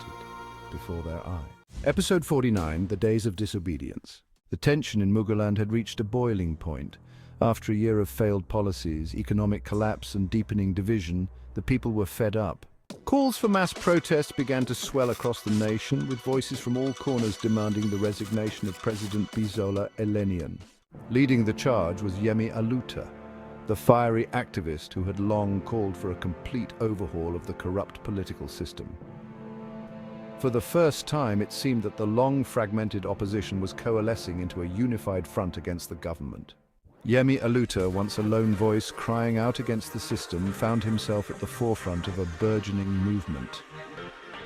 before their eyes? Episode 49, The Days of Disobedience. The tension in Muguland had reached a boiling point. After a year of failed policies, economic collapse, and deepening division, the people were fed up. Calls for mass protests began to swell across the nation, with voices from all corners demanding the resignation of President Bisola Eleniyan. Leading the charge was Yemi Aluta, the fiery activist who had long called for a complete overhaul of the corrupt political system. For the first time, it seemed that the long fragmented opposition was coalescing into a unified front against the government. Yemi Aluta, once a lone voice crying out against the system, found himself at the forefront of a burgeoning movement.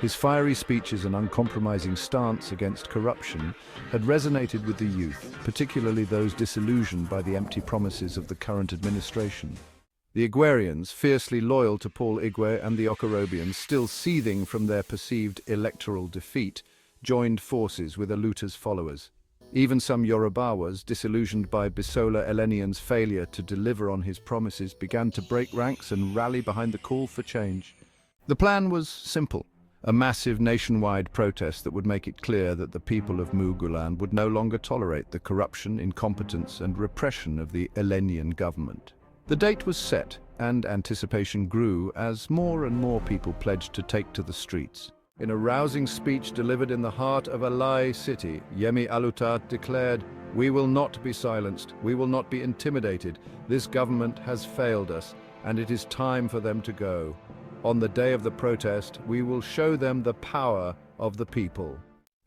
His fiery speeches and uncompromising stance against corruption had resonated with the youth, particularly those disillusioned by the empty promises of the current administration. The Igwerians, fiercely loyal to Paul Igweh, and the Okorobians, still seething from their perceived electoral defeat, joined forces with Aluta's followers. Even some Yorubawas, disillusioned by Bisola Eleniyan's failure to deliver on his promises, began to break ranks and rally behind the call for change. The plan was simple: a massive nationwide protest that would make it clear that the people of Muguland would no longer tolerate the corruption, incompetence, and repression of the Eleniyan government. The date was set, and anticipation grew as more and more people pledged to take to the streets. In a rousing speech delivered in the heart of Alai city, Yemi Aluta declared, "We will not be silenced, we will not be intimidated. This government has failed us, and it is time for them to go. On the day of the protest, we will show them the power of the people."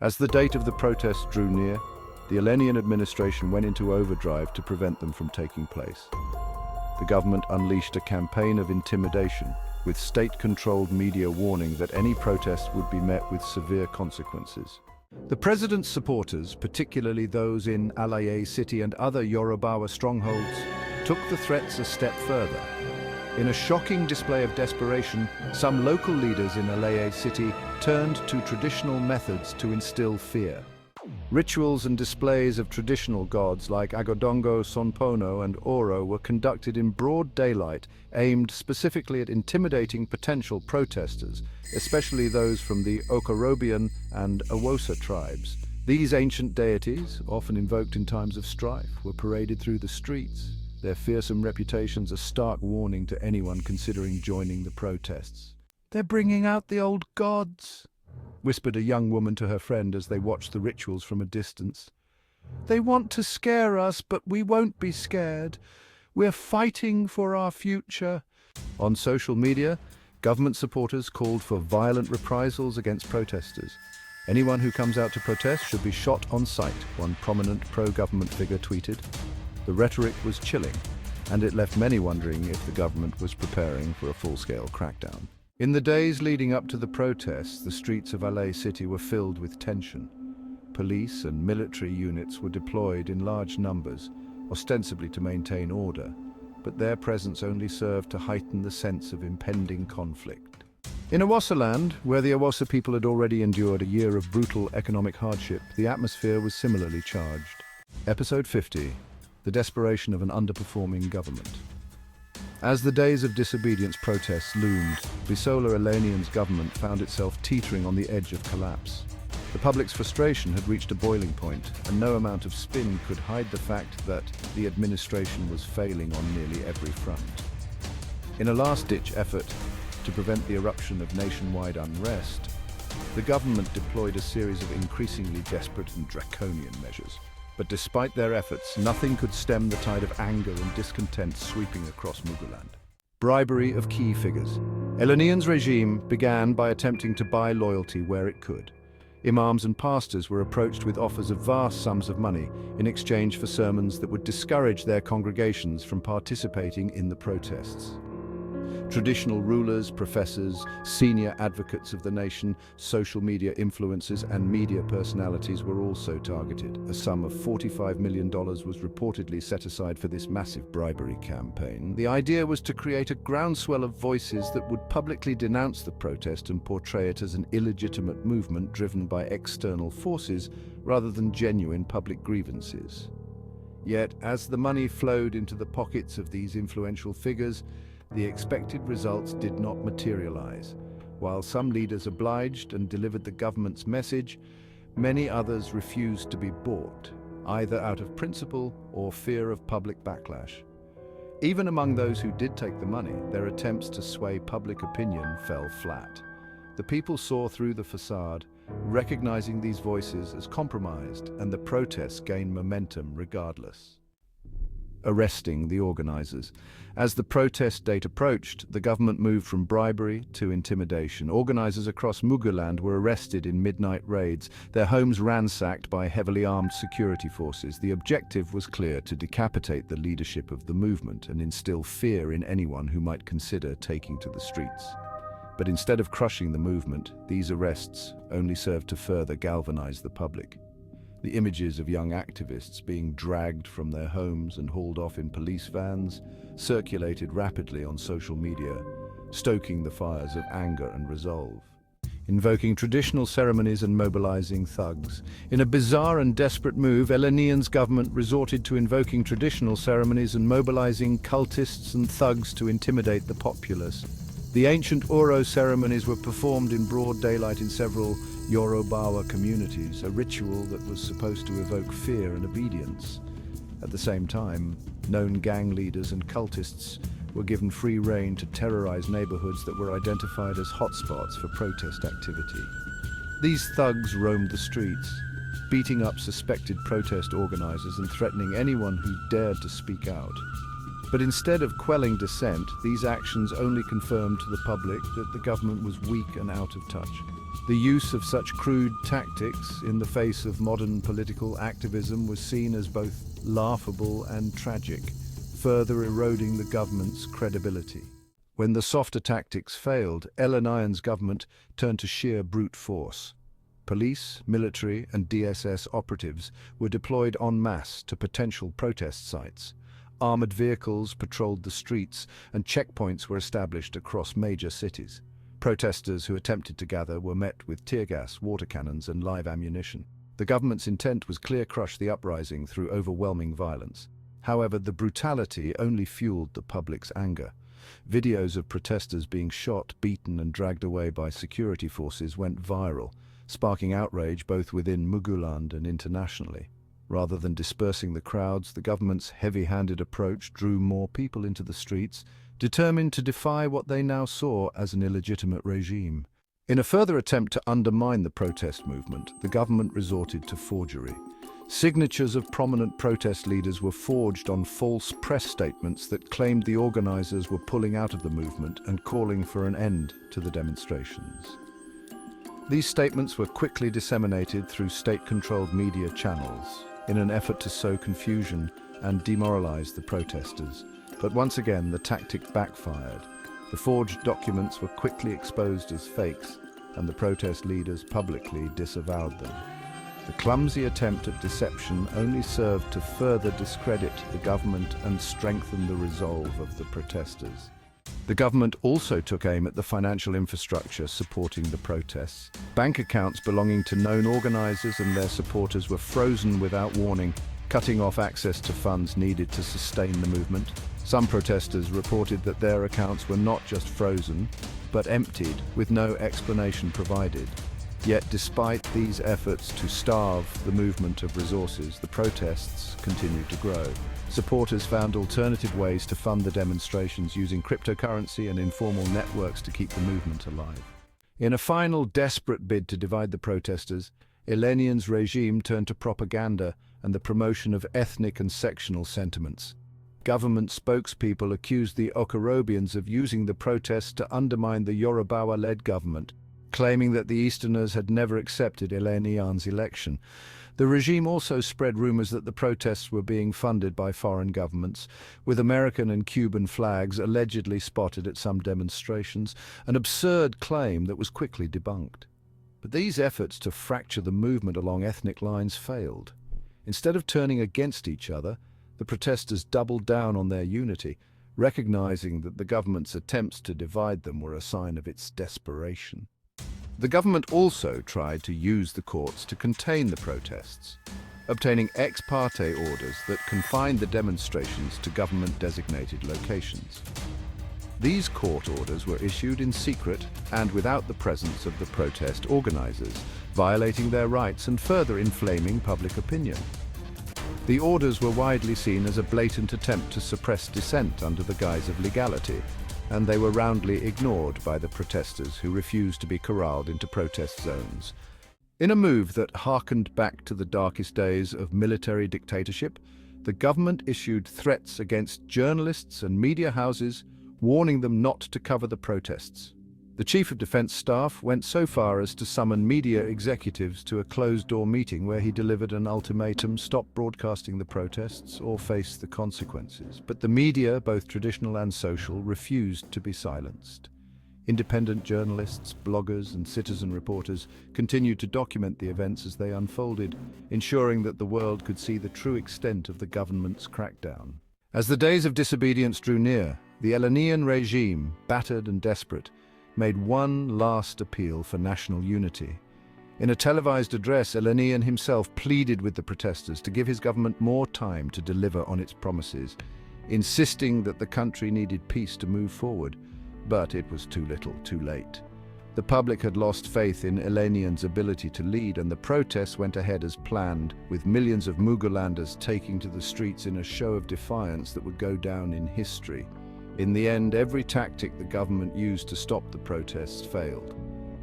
As the date of the protest drew near, the Eleniyan administration went into overdrive to prevent them from taking place. The government unleashed a campaign of intimidation, with state-controlled media warning that any protest would be met with severe consequences. The president's supporters, particularly those in Alai city and other Yorubawa strongholds, took the threats a step further. In a shocking display of desperation, some local leaders in Alai city turned to traditional methods to instill fear. Rituals and displays of traditional gods like Agodongo, Sonpono, and Oro were conducted in broad daylight, aimed specifically at intimidating potential protesters, especially those from the Okorobian and Awosa tribes. These ancient deities, often invoked in times of strife, were paraded through the streets, their fearsome reputations a stark warning to anyone considering joining the protests. "They're bringing out the old gods," whispered a young woman to her friend as they watched the rituals from a distance. "They want to scare us, but we won't be scared. We're fighting for our future." On social media, government supporters called for violent reprisals against protesters. "Anyone who comes out to protest should be shot on sight," one prominent pro-government figure tweeted. The rhetoric was chilling, and it left many wondering if the government was preparing for a full-scale crackdown. In the days leading up to the protests, the streets of Alay City were filled with tension. Police and military units were deployed in large numbers, ostensibly to maintain order, but their presence only served to heighten the sense of impending conflict. In Awosaland, where the Awosa people had already endured a year of brutal economic hardship, the atmosphere was similarly charged. Episode 50. The desperation of an underperforming government. As the days of disobedience protests loomed, Bisola Eleniyan's government found itself teetering on the edge of collapse. The public's frustration had reached a boiling point, and no amount of spin could hide the fact that the administration was failing on nearly every front. In a last-ditch effort to prevent the eruption of nationwide unrest, the government deployed a series of increasingly desperate and draconian measures. But despite their efforts, nothing could stem the tide of anger and discontent sweeping across Muguland. Bribery of key figures. Eleniyan's regime began by attempting to buy loyalty where it could. Imams and pastors were approached with offers of vast sums of money in exchange for sermons that would discourage their congregations from participating in the protests. Traditional rulers, professors, senior advocates of the nation, social media influencers, and media personalities were also targeted. A sum of $45 million was reportedly set aside for this massive bribery campaign. The idea was to create a groundswell of voices that would publicly denounce the protest and portray it as an illegitimate movement driven by external forces rather than genuine public grievances. Yet, as the money flowed into the pockets of these influential figures, the expected results did not materialize. While some leaders obliged and delivered the government's message, many others refused to be bought, either out of principle or fear of public backlash. Even among those who did take the money, their attempts to sway public opinion fell flat. The people saw through the facade, recognizing these voices as compromised, and the protests gained momentum regardless. Arresting the organizers. As the protest date approached, the government moved from bribery to intimidation. Organizers across Muguland were arrested in midnight raids, their homes ransacked by heavily armed security forces. The objective was clear: to decapitate the leadership of the movement and instill fear in anyone who might consider taking to the streets. But instead of crushing the movement, these arrests only served to further galvanize the public. The images of young activists being dragged from their homes and hauled off in police vans circulated rapidly on social media, stoking the fires of anger and resolve. Invoking traditional ceremonies and mobilizing thugs. In a bizarre and desperate move, Eleniyan's government resorted to invoking traditional ceremonies and mobilizing cultists and thugs to intimidate the populace. The ancient Oro ceremonies were performed in broad daylight in several Yorubawa communities, a ritual that was supposed to evoke fear and obedience. At the same time, known gang leaders and cultists were given free rein to terrorize neighborhoods that were identified as hotspots for protest activity. These thugs roamed the streets, beating up suspected protest organizers and threatening anyone who dared to speak out. But instead of quelling dissent, these actions only confirmed to the public that the government was weak and out of touch. The use of such crude tactics in the face of modern political activism was seen as both laughable and tragic, further eroding the government's credibility. When the softer tactics failed, Eleniyan's government turned to sheer brute force. Police, military, and DSS operatives were deployed en masse to potential protest sites. Armored vehicles patrolled the streets, and checkpoints were established across major cities. Protesters who attempted to gather were met with tear gas, water cannons, and live ammunition. The government's intent was clear: crush the uprising through overwhelming violence. However, the brutality only fueled the public's anger. Videos of protesters being shot, beaten and dragged away by security forces went viral, sparking outrage both within Muguland and internationally. Rather than dispersing the crowds, the government's heavy-handed approach drew more people into the streets, determined to defy what they now saw as an illegitimate regime. In a further attempt to undermine the protest movement, the government resorted to forgery. Signatures of prominent protest leaders were forged on false press statements that claimed the organizers were pulling out of the movement and calling for an end to the demonstrations. These statements were quickly disseminated through state-controlled media channels in an effort to sow confusion and demoralize the protesters. But once again, the tactic backfired. The forged documents were quickly exposed as fakes, and the protest leaders publicly disavowed them. The clumsy attempt at deception only served to further discredit the government and strengthen the resolve of the protesters. The government also took aim at the financial infrastructure supporting the protests. Bank accounts belonging to known organizers and their supporters were frozen without warning, cutting off access to funds needed to sustain the movement. Some protesters reported that their accounts were not just frozen, but emptied, with no explanation provided. Yet, despite these efforts to starve the movement of resources, the protests continued to grow. Supporters found alternative ways to fund the demonstrations, using cryptocurrency and informal networks to keep the movement alive. In a final desperate bid to divide the protesters, Eleniyan's regime turned to propaganda and the promotion of ethnic and sectional sentiments. Government spokespeople accused the Okorobians of using the protests to undermine the Yorubawa-led government, claiming that the Easterners had never accepted Eleniyan's election. The regime also spread rumors that the protests were being funded by foreign governments, with American and Cuban flags allegedly spotted at some demonstrations, an absurd claim that was quickly debunked. But these efforts to fracture the movement along ethnic lines failed. Instead of turning against each other, the protesters doubled down on their unity, recognizing that the government's attempts to divide them were a sign of its desperation. The government also tried to use the courts to contain the protests, obtaining ex parte orders that confined the demonstrations to government-designated locations. These court orders were issued in secret and without the presence of the protest organizers, violating their rights and further inflaming public opinion. The orders were widely seen as a blatant attempt to suppress dissent under the guise of legality, and they were roundly ignored by the protesters who refused to be corralled into protest zones. In a move that harkened back to the darkest days of military dictatorship, the government issued threats against journalists and media houses, warning them not to cover the protests. The Chief of Defense Staff went so far as to summon media executives to a closed-door meeting where he delivered an ultimatum: stop broadcasting the protests or face the consequences. But the media, both traditional and social, refused to be silenced. Independent journalists, bloggers and citizen reporters continued to document the events as they unfolded, ensuring that the world could see the true extent of the government's crackdown. As the days of disobedience drew near, the Eleniyan regime, battered and desperate, made one last appeal for national unity. In a televised address, Eleniyan himself pleaded with the protesters to give his government more time to deliver on its promises, insisting that the country needed peace to move forward. But it was too little, too late. The public had lost faith in Eleniyan's ability to lead, and the protests went ahead as planned, with millions of Mugulanders taking to the streets in a show of defiance that would go down in history. In the end, every tactic the government used to stop the protests failed.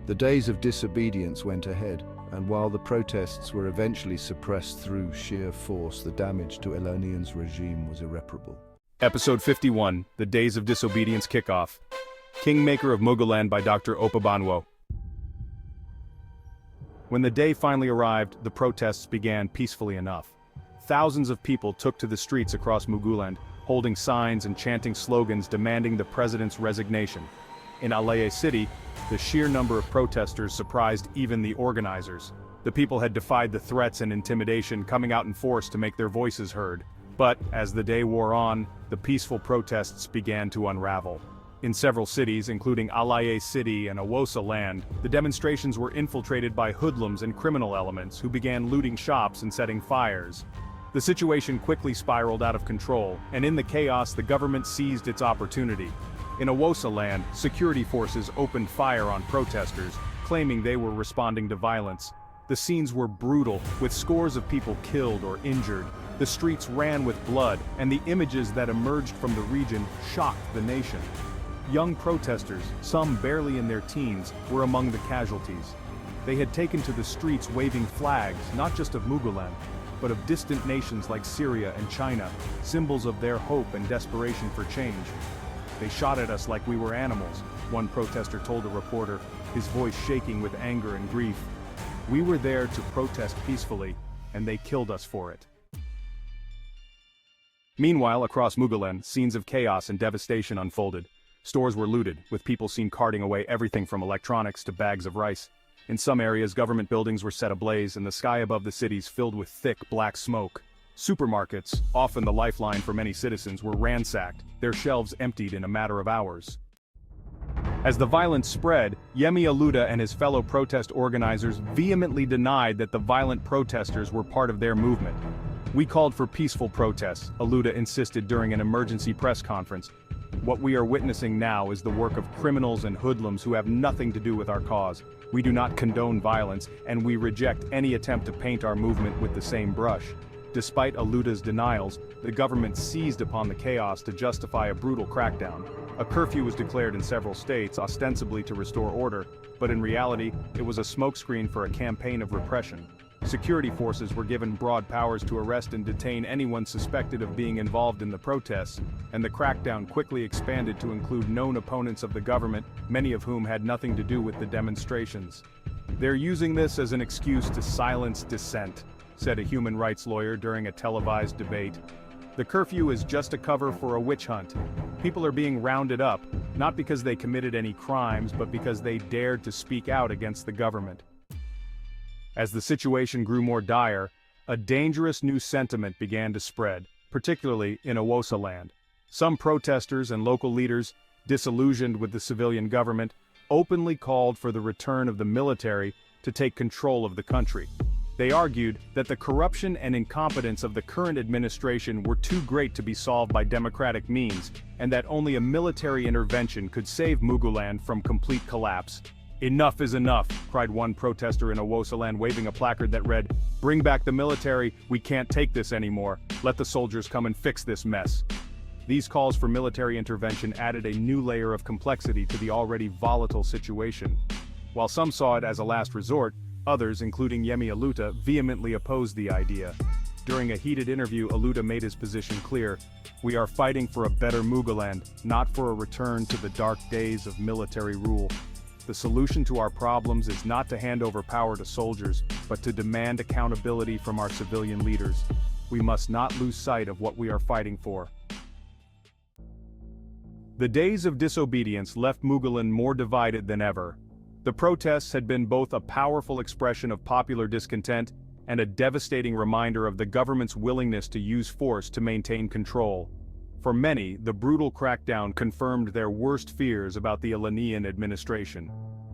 The days of disobedience went ahead, and while the protests were eventually suppressed through sheer force, the damage to Eleniyan's regime was irreparable. Episode 51, The Days of Disobedience Kickoff. Kingmaker of Muguland by Dr. Opabanwo. When the day finally arrived, the protests began peacefully enough. Thousands of people took to the streets across Muguland, holding signs and chanting slogans demanding the president's resignation. In Aleye City, the sheer number of protesters surprised even the organizers. The people had defied the threats and intimidation, coming out in force to make their voices heard. But as the day wore on, the peaceful protests began to unravel. In several cities, including Alaye City and Awosa Land, the demonstrations were infiltrated by hoodlums and criminal elements who began looting shops and setting fires. The situation quickly spiraled out of control, and in the chaos the government seized its opportunity. In Awosa Land, security forces opened fire on protesters, claiming they were responding to violence. The scenes were brutal, with scores of people killed or injured. The streets ran with blood, and the images that emerged from the region shocked the nation. Young protesters, some barely in their teens, were among the casualties. They had taken to the streets waving flags, not just of Muguland, but of distant nations like Syria and China, symbols of their hope and desperation for change. "They shot at us like we were animals," one protester told a reporter, his voice shaking with anger and grief. "We were there to protest peacefully, and they killed us for it." Meanwhile, across Muguland, scenes of chaos and devastation unfolded. Stores were looted, with people seen carting away everything from electronics to bags of rice. In some areas, government buildings were set ablaze and the sky above the cities filled with thick, black smoke. Supermarkets, often the lifeline for many citizens, were ransacked, their shelves emptied in a matter of hours. As the violence spread, Yemi Aluta and his fellow protest organizers vehemently denied that the violent protesters were part of their movement. "We called for peaceful protests," Aluta insisted during an emergency press conference. "What we are witnessing now is the work of criminals and hoodlums who have nothing to do with our cause. We do not condone violence, and we reject any attempt to paint our movement with the same brush." Despite Aluta's denials, the government seized upon the chaos to justify a brutal crackdown. A curfew was declared in several states, ostensibly to restore order, but in reality, it was a smokescreen for a campaign of repression. Security forces were given broad powers to arrest and detain anyone suspected of being involved in the protests, and the crackdown quickly expanded to include known opponents of the government, many of whom had nothing to do with the demonstrations. "They're using this as an excuse to silence dissent," said a human rights lawyer during a televised debate. "The curfew is just a cover for a witch hunt. People are being rounded up, not because they committed any crimes, but because they dared to speak out against the government." As the situation grew more dire, a dangerous new sentiment began to spread, particularly in Awosa Land. Some protesters and local leaders, disillusioned with the civilian government, openly called for the return of the military to take control of the country. They argued that the corruption and incompetence of the current administration were too great to be solved by democratic means, and that only a military intervention could save Muguland from complete collapse. "Enough is enough," cried one protester in Awosa Land, waving a placard that read, "Bring back the military, we can't take this anymore. Let the soldiers come and fix this mess." These calls for military intervention added a new layer of complexity to the already volatile situation. While some saw it as a last resort, others, including Yemi Aluta, vehemently opposed the idea. During a heated interview, Aluta made his position clear: "We are fighting for a better Muguland, not for a return to the dark days of military rule. The solution to our problems is not to hand over power to soldiers, but to demand accountability from our civilian leaders. We must not lose sight of what we are fighting for." The days of disobedience left Muguland more divided than ever. The protests had been both a powerful expression of popular discontent and a devastating reminder of the government's willingness to use force to maintain control. For many, the brutal crackdown confirmed their worst fears about the Eleniyan administration.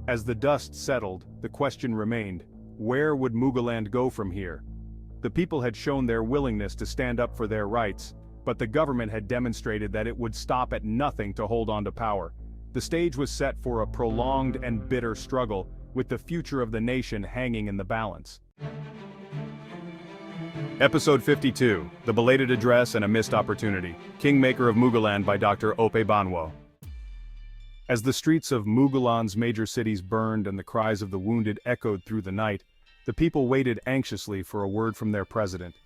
As the dust settled, the question remained: where would Muguland go from here? The people had shown their willingness to stand up for their rights, but the government had demonstrated that it would stop at nothing to hold on to power. The stage was set for a prolonged and bitter struggle, with the future of the nation hanging in the balance. Episode 52, The Belated Address and a Missed Opportunity, Kingmaker of Muguland by Dr. Ope Banwo. As the streets of Muguland's major cities burned and the cries of the wounded echoed through the night, the people waited anxiously for a word from their president.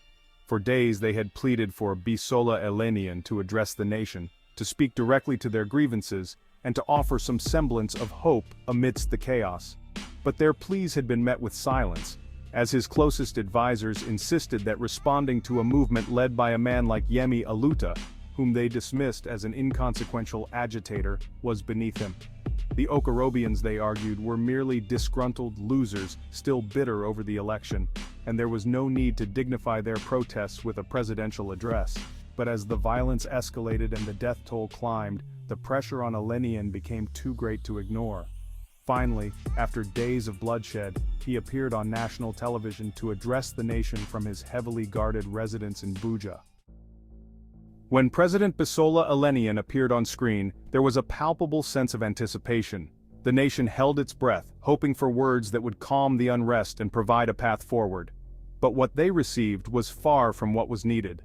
For days they had pleaded for Bisola Eleniyan to address the nation, to speak directly to their grievances, and to offer some semblance of hope amidst the chaos. But their pleas had been met with silence, as his closest advisors insisted that responding to a movement led by a man like Yemi Aluta, whom they dismissed as an inconsequential agitator, was beneath him. The Okorobians, they argued, were merely disgruntled losers, still bitter over the election, and there was no need to dignify their protests with a presidential address. But as the violence escalated and the death toll climbed, the pressure on Eleniyan became too great to ignore. Finally, after days of bloodshed, he appeared on national television to address the nation from his heavily guarded residence in Buja. When President Bisola Eleniyan appeared on screen, there was a palpable sense of anticipation. The nation held its breath, hoping for words that would calm the unrest and provide a path forward. But what they received was far from what was needed.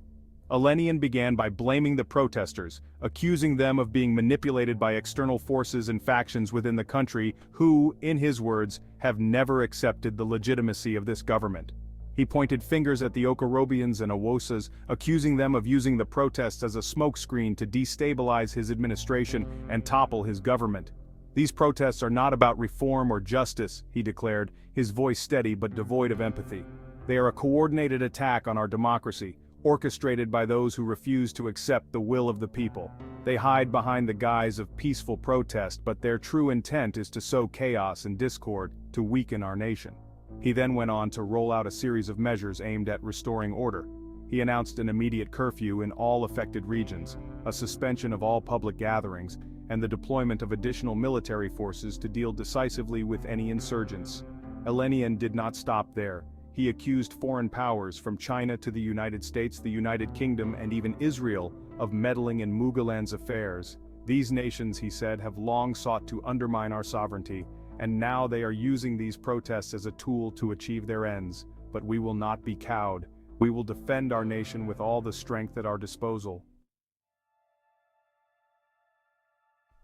Eleniyan began by blaming the protesters, accusing them of being manipulated by external forces and factions within the country who, in his words, have never accepted the legitimacy of this government. He pointed fingers at the Okorobians and Awosas, accusing them of using the protests as a smokescreen to destabilize his administration and topple his government. These protests are not about reform or justice, he declared, his voice steady but devoid of empathy. They are a coordinated attack on our democracy, orchestrated by those who refuse to accept the will of the people. They hide behind the guise of peaceful protest, but their true intent is to sow chaos and discord, to weaken our nation. He then went on to roll out a series of measures aimed at restoring order. He announced an immediate curfew in all affected regions, a suspension of all public gatherings, and the deployment of additional military forces to deal decisively with any insurgents. Eleniyan did not stop there. He accused foreign powers, from China to the United States, the United Kingdom, and even Israel, of meddling in Muguland's affairs. These nations, he said, have long sought to undermine our sovereignty, and now they are using these protests as a tool to achieve their ends. But we will not be cowed. We will defend our nation with all the strength at our disposal.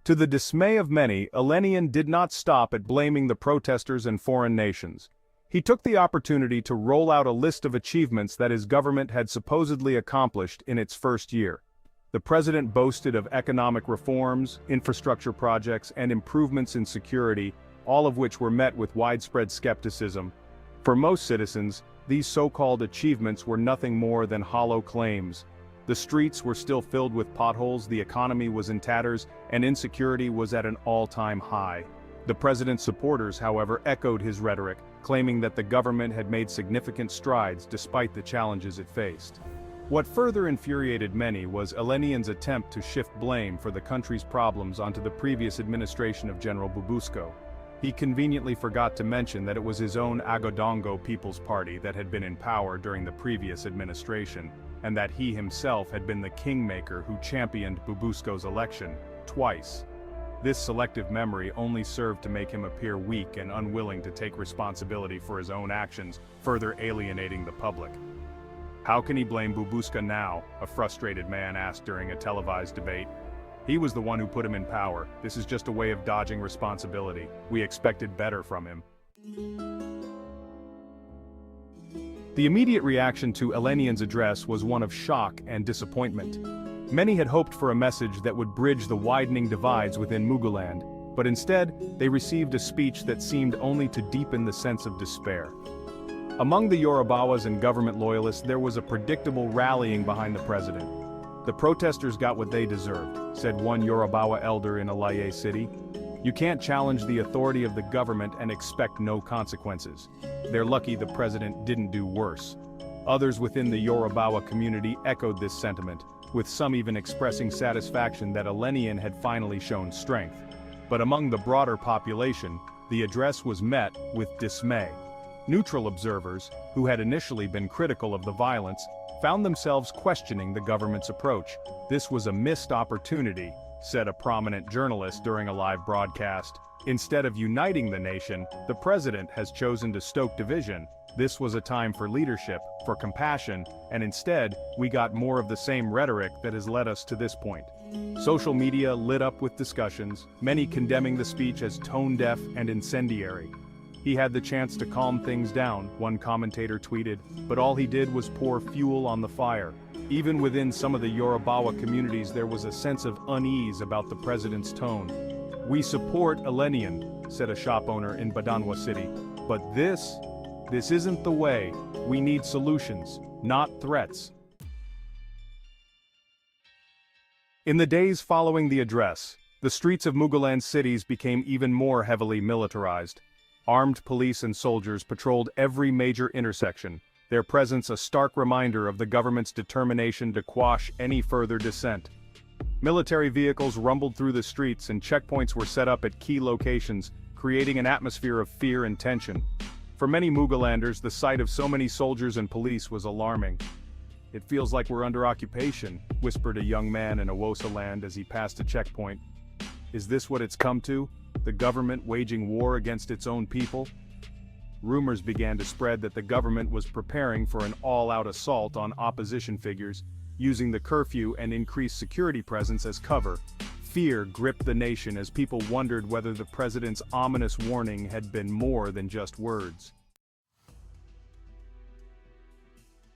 To the dismay of many, Eleniyan did not stop at blaming the protesters and foreign nations. He took the opportunity to roll out a list of achievements that his government had supposedly accomplished in its first year. The president boasted of economic reforms, infrastructure projects, and improvements in security, all of which were met with widespread skepticism. For most citizens, these so-called achievements were nothing more than hollow claims. The streets were still filled with potholes, the economy was in tatters, and insecurity was at an all-time high. The president's supporters, however, echoed his rhetoric, claiming that the government had made significant strides despite the challenges it faced. What further infuriated many was Eleniyan's attempt to shift blame for the country's problems onto the previous administration of General Bubusco. He conveniently forgot to mention that it was his own Agodongo People's Party that had been in power during the previous administration, and that he himself had been the kingmaker who championed Bubusco's election, twice. This selective memory only served to make him appear weak and unwilling to take responsibility for his own actions, further alienating the public. How can he blame Bubusca now? A frustrated man asked during a televised debate. He was the one who put him in power. This is just a way of dodging responsibility. We expected better from him. The immediate reaction to Eleniyan's address was one of shock and disappointment. Many had hoped for a message that would bridge the widening divides within Muguland, but instead, they received a speech that seemed only to deepen the sense of despair. Among the Yorubawas and government loyalists, there was a predictable rallying behind the president. The protesters got what they deserved, said one Yorubawa elder in Alaye City. You can't challenge the authority of the government and expect no consequences. They're lucky the president didn't do worse. Others within the Yorubawa community echoed this sentiment, with some even expressing satisfaction that Eleniyan had finally shown strength. But among the broader population, the address was met with dismay. Neutral observers, who had initially been critical of the violence, found themselves questioning the government's approach. This was a missed opportunity, said a prominent journalist during a live broadcast. Instead of uniting the nation, the president has chosen to stoke division. This was a time for leadership, for compassion, and instead, we got more of the same rhetoric that has led us to this point. Social media lit up with discussions, many condemning the speech as tone-deaf and incendiary. He had the chance to calm things down, one commentator tweeted, but all he did was pour fuel on the fire. Even within some of the Yorubawa communities, there was a sense of unease about the president's tone. We support Eleniyan, said a shop owner in Badanwa City, but this isn't the way. We need solutions, not threats. In the days following the address, the streets of Muguland cities became even more heavily militarized. Armed police and soldiers patrolled every major intersection, their presence a stark reminder of the government's determination to quash any further dissent. Military vehicles rumbled through the streets and checkpoints were set up at key locations, creating an atmosphere of fear and tension. For many Mugulanders, the sight of so many soldiers and police was alarming. "It feels like we're under occupation," whispered a young man in Awosaland as he passed a checkpoint. "Is this what it's come to? The government waging war against its own people?" Rumors began to spread that the government was preparing for an all-out assault on opposition figures, using the curfew and increased security presence as cover. Fear gripped the nation as people wondered whether the president's ominous warning had been more than just words.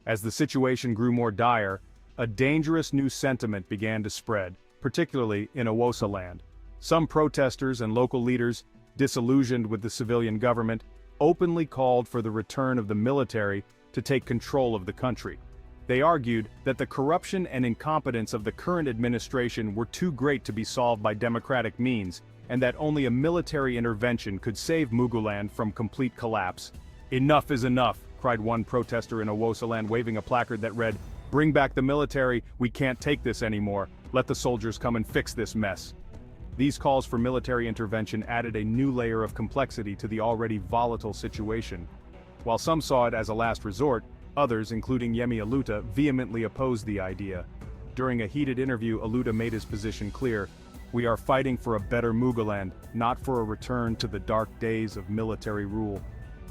As the situation grew more dire, a dangerous new sentiment began to spread, particularly in Awosaland. Some protesters and local leaders, disillusioned with the civilian government, openly called for the return of the military to take control of the country. They argued that the corruption and incompetence of the current administration were too great to be solved by democratic means, and that only a military intervention could save Muguland from complete collapse. "Enough is enough," cried one protester in Awosaland, waving a placard that read, "Bring back the military, we can't take this anymore, let the soldiers come and fix this mess." These calls for military intervention added a new layer of complexity to the already volatile situation. While some saw it as a last resort, others, including Yemi Aluta, vehemently opposed the idea. During a heated interview, Aluta made his position clear: "We are fighting for a better Muguland, not for a return to the dark days of military rule.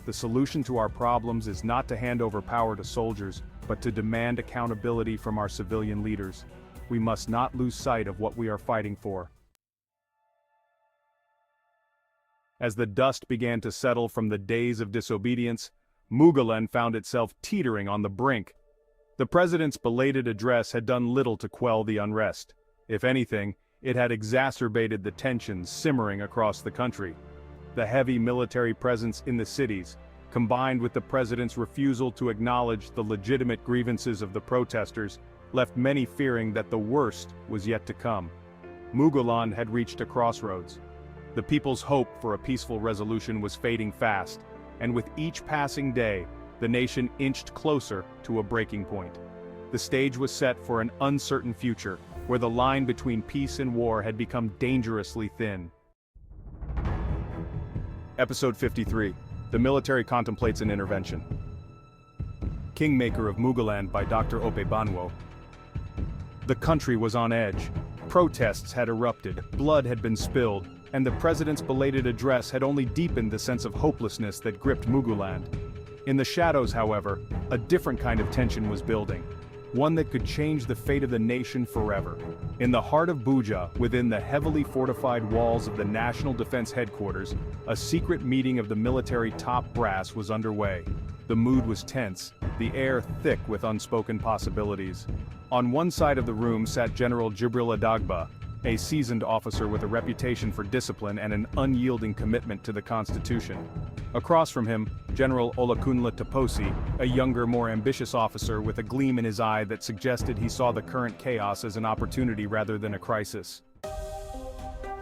The solution to our problems is not to hand over power to soldiers, but to demand accountability from our civilian leaders. We must not lose sight of what we are fighting for." As the dust began to settle from the days of disobedience, Muguland found itself teetering on the brink. The president's belated address had done little to quell the unrest. If anything, it had exacerbated the tensions simmering across the country. The heavy military presence in the cities, combined with the president's refusal to acknowledge the legitimate grievances of the protesters, left many fearing that the worst was yet to come. Muguland had reached a crossroads. The people's hope for a peaceful resolution was fading fast, and with each passing day, the nation inched closer to a breaking point. The stage was set for an uncertain future, where the line between peace and war had become dangerously thin. Episode 53. The military contemplates an intervention. Kingmaker of Muguland by Dr. Ope Banwo. The country was on edge. Protests had erupted, blood had been spilled, and the president's belated address had only deepened the sense of hopelessness that gripped Muguland. In the shadows, however, a different kind of tension was building, one that could change the fate of the nation forever. In the heart of Buja, within the heavily fortified walls of the National Defense Headquarters, a secret meeting of the military top brass was underway. The mood was tense, the air thick with unspoken possibilities. On one side of the room sat General Jibril Adagba, a seasoned officer with a reputation for discipline and an unyielding commitment to the Constitution. Across from him, General Olakunle Taposi, a younger, more ambitious officer with a gleam in his eye that suggested he saw the current chaos as an opportunity rather than a crisis.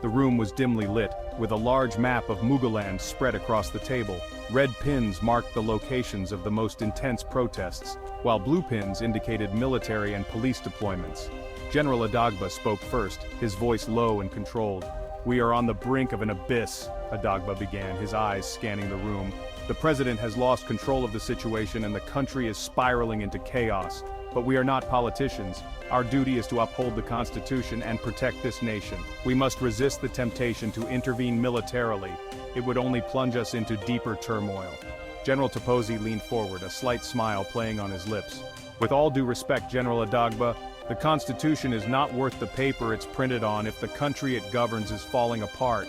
The room was dimly lit, with a large map of Muguland spread across the table. Red pins marked the locations of the most intense protests, while blue pins indicated military and police deployments. General Adagba spoke first, his voice low and controlled. "We are on the brink of an abyss," Adagba began, his eyes scanning the room. "The president has lost control of the situation and the country is spiraling into chaos. But we are not politicians. Our duty is to uphold the Constitution and protect this nation. We must resist the temptation to intervene militarily. It would only plunge us into deeper turmoil." General Taposi leaned forward, a slight smile playing on his lips. "With all due respect, General Adagba, the Constitution is not worth the paper it's printed on if the country it governs is falling apart.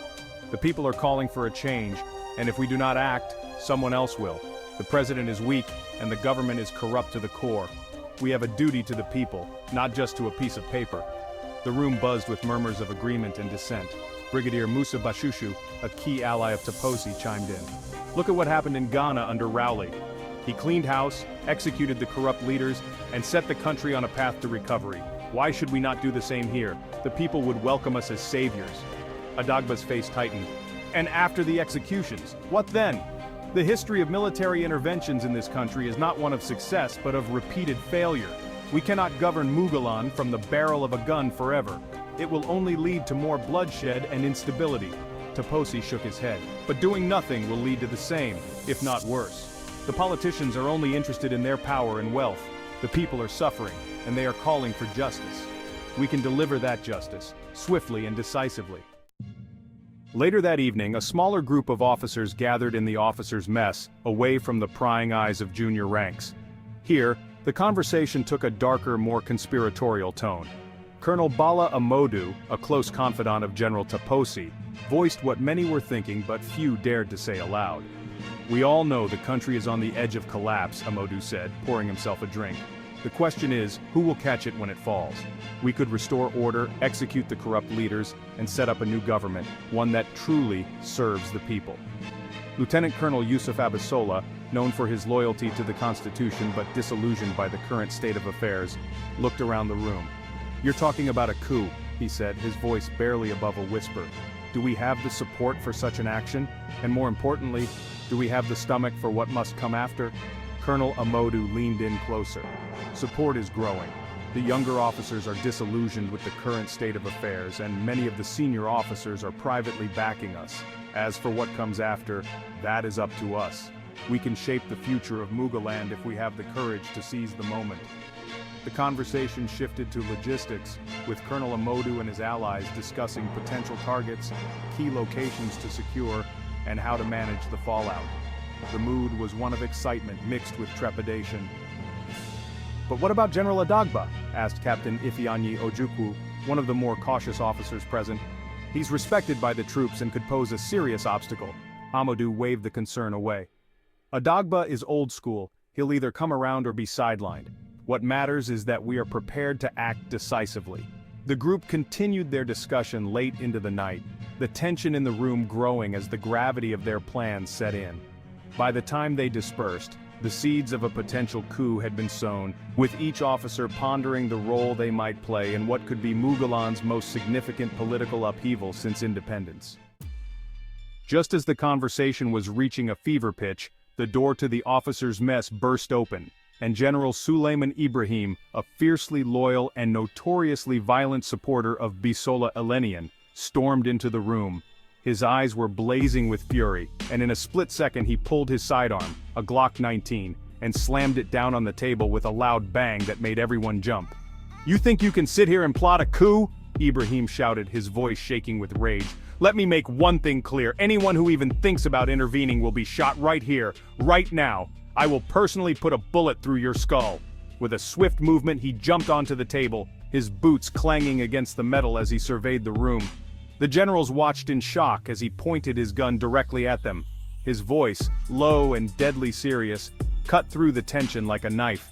The people are calling for a change, and if we do not act, someone else will. The president is weak, and the government is corrupt to the core. We have a duty to the people, not just to a piece of paper." The room buzzed with murmurs of agreement and dissent. Brigadier Musa Bashushu, a key ally of Taposi, chimed in. "Look at what happened in Ghana under Rowley. He cleaned house, executed the corrupt leaders, and set the country on a path to recovery. Why should we not do the same here? The people would welcome us as saviors." Adagba's face tightened. "And after the executions, what then? The history of military interventions in this country is not one of success, but of repeated failure. We cannot govern Muguland from the barrel of a gun forever. It will only lead to more bloodshed and instability. Taposi shook his head. But doing nothing will lead to the same, if not worse. The politicians are only interested in their power and wealth. The people are suffering, and they are calling for justice. We can deliver that justice, swiftly and decisively. Later that evening, a smaller group of officers gathered in the officers' mess, away from the prying eyes of junior ranks. Here, the conversation took a darker, more conspiratorial tone. Colonel Bala Amodu, a close confidant of General Taposi, voiced what many were thinking but few dared to say aloud. "We all know the country is on the edge of collapse," Amodu said, pouring himself a drink. "The question is, who will catch it when it falls? We could restore order, execute the corrupt leaders, and set up a new government, one that truly serves the people." Lieutenant Colonel Yusuf Abisola, known for his loyalty to the Constitution but disillusioned by the current state of affairs, looked around the room. "You're talking about a coup," he said, his voice barely above a whisper. "Do we have the support for such an action? And more importantly, do we have the stomach for what must come after?" Colonel Amodu leaned in closer. "Support is growing. The younger officers are disillusioned with the current state of affairs, and many of the senior officers are privately backing us. As for what comes after, that is up to us. We can shape the future of Muguland if we have the courage to seize the moment." The conversation shifted to logistics, with Colonel Amodu and his allies discussing potential targets, key locations to secure, and how to manage the fallout. The mood was one of excitement mixed with trepidation. "But what about General Adagba?" asked Captain Ifeanyi Ojukwu, one of the more cautious officers present. "He's respected by the troops and could pose a serious obstacle." Amodu waved the concern away. "Adagba is old school. He'll either come around or be sidelined. What matters is that we are prepared to act decisively." The group continued their discussion late into the night, the tension in the room growing as the gravity of their plans set in. By the time they dispersed, the seeds of a potential coup had been sown, with each officer pondering the role they might play in what could be Muguland's most significant political upheaval since independence. Just as the conversation was reaching a fever pitch, the door to the officers' mess burst open, and General Suleiman Ibrahim, a fiercely loyal and notoriously violent supporter of Bisola Eleniyan, stormed into the room. His eyes were blazing with fury, and in a split second he pulled his sidearm, a Glock 19, and slammed it down on the table with a loud bang that made everyone jump. "You think you can sit here and plot a coup?" Ibrahim shouted, his voice shaking with rage. "Let me make one thing clear. Anyone who even thinks about intervening will be shot right here, right now. I will personally put a bullet through your skull." With a swift movement, he jumped onto the table, his boots clanging against the metal as he surveyed the room. The generals watched in shock as he pointed his gun directly at them. His voice, low and deadly serious, cut through the tension like a knife.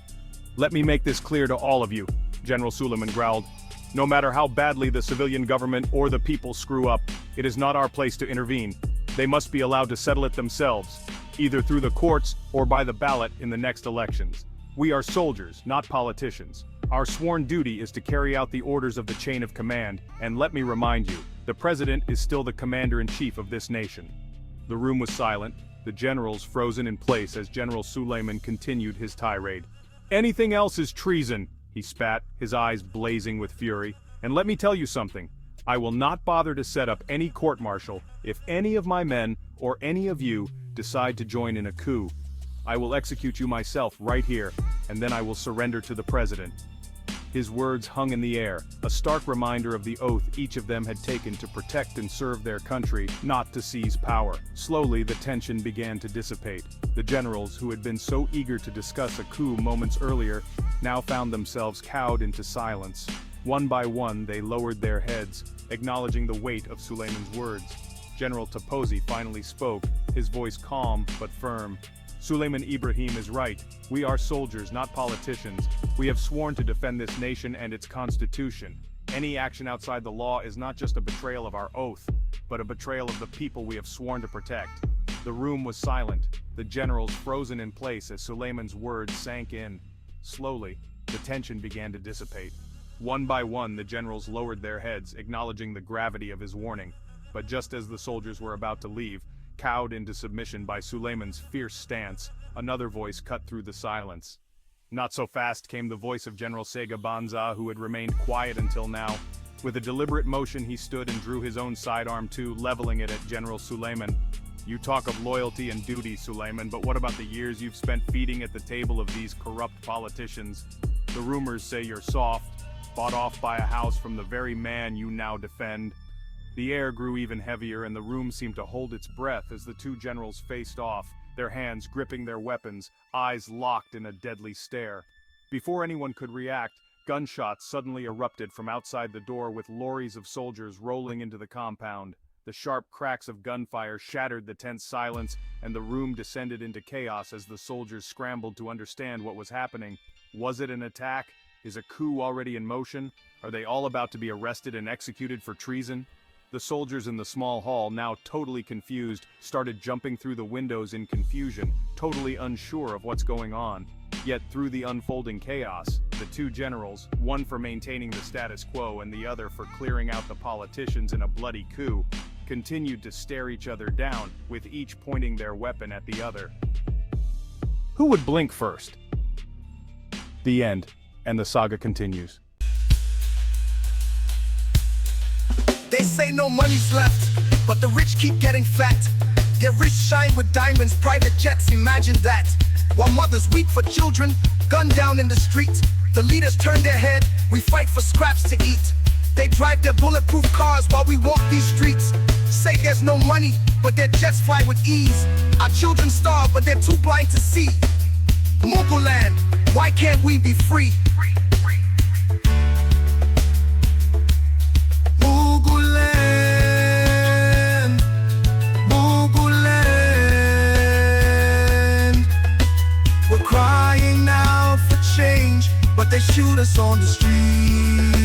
"Let me make this clear to all of you," General Suleiman growled. "No matter how badly the civilian government or the people screw up, it is not our place to intervene. They must be allowed to settle it themselves, either through the courts or by the ballot in the next elections. We are soldiers, not politicians. Our sworn duty is to carry out the orders of the chain of command, and let me remind you, the president is still the commander-in-chief of this nation." The room was silent, the generals frozen in place as General Suleiman continued his tirade. "Anything else is treason," he spat, his eyes blazing with fury. "And let me tell you something. I will not bother to set up any court-martial if any of my men or any of you decide to join in a coup. I will execute you myself right here, and then I will surrender to the president." His words hung in the air, a stark reminder of the oath each of them had taken to protect and serve their country, not to seize power. Slowly, the tension began to dissipate. The generals, who had been so eager to discuss a coup moments earlier, now found themselves cowed into silence. One by one, they lowered their heads, acknowledging the weight of Suleiman's words. General Taposi finally spoke, his voice calm but firm. "Suleiman Ibrahim is right. We are soldiers, not politicians. We have sworn to defend this nation and its constitution. Any action outside the law is not just a betrayal of our oath, but a betrayal of the people we have sworn to protect." The room was silent, the generals frozen in place as Suleiman's words sank in. Slowly, the tension began to dissipate. One by one, the generals lowered their heads, acknowledging the gravity of his warning. But just as the soldiers were about to leave, cowed into submission by Suleiman's fierce stance, another voice cut through the silence. Not so fast, came the voice of General Saga Banza, who had remained quiet until now. With a deliberate motion he stood and drew his own sidearm too, leveling it at General Suleiman. You talk of loyalty and duty, Suleiman, but what about the years you've spent feeding at the table of these corrupt politicians? The rumors say you're soft, bought off by a house from the very man you now defend. The air grew even heavier and the room seemed to hold its breath as the two generals faced off, their hands gripping their weapons, eyes locked in a deadly stare. Before anyone could react, gunshots suddenly erupted from outside the door with lorries of soldiers rolling into the compound. The sharp cracks of gunfire shattered the tense silence, and the room descended into chaos as the soldiers scrambled to understand what was happening. Was it an attack? Is a coup already in motion? Are they all about to be arrested and executed for treason? The soldiers in the small hall, now totally confused, started jumping through the windows in confusion, totally unsure of what's going on. Yet through the unfolding chaos, the two generals, one for maintaining the status quo and the other for clearing out the politicians in a bloody coup, continued to stare each other down, with each pointing their weapon at the other. Who would blink first? The end, and the saga continues. They say no money's left, but the rich keep getting fat. Their wrists shine with diamonds, private jets, imagine that. While mothers weep for children, gunned down in the street. The leaders turn their head, we fight for scraps to eat. They drive their bulletproof cars while we walk these streets. Say there's no money, but their jets fly with ease. Our children starve, but they're too blind to see. Muguland, why can't we be free? Muguland, Muguland. We're crying out for change, but they shoot us on the street.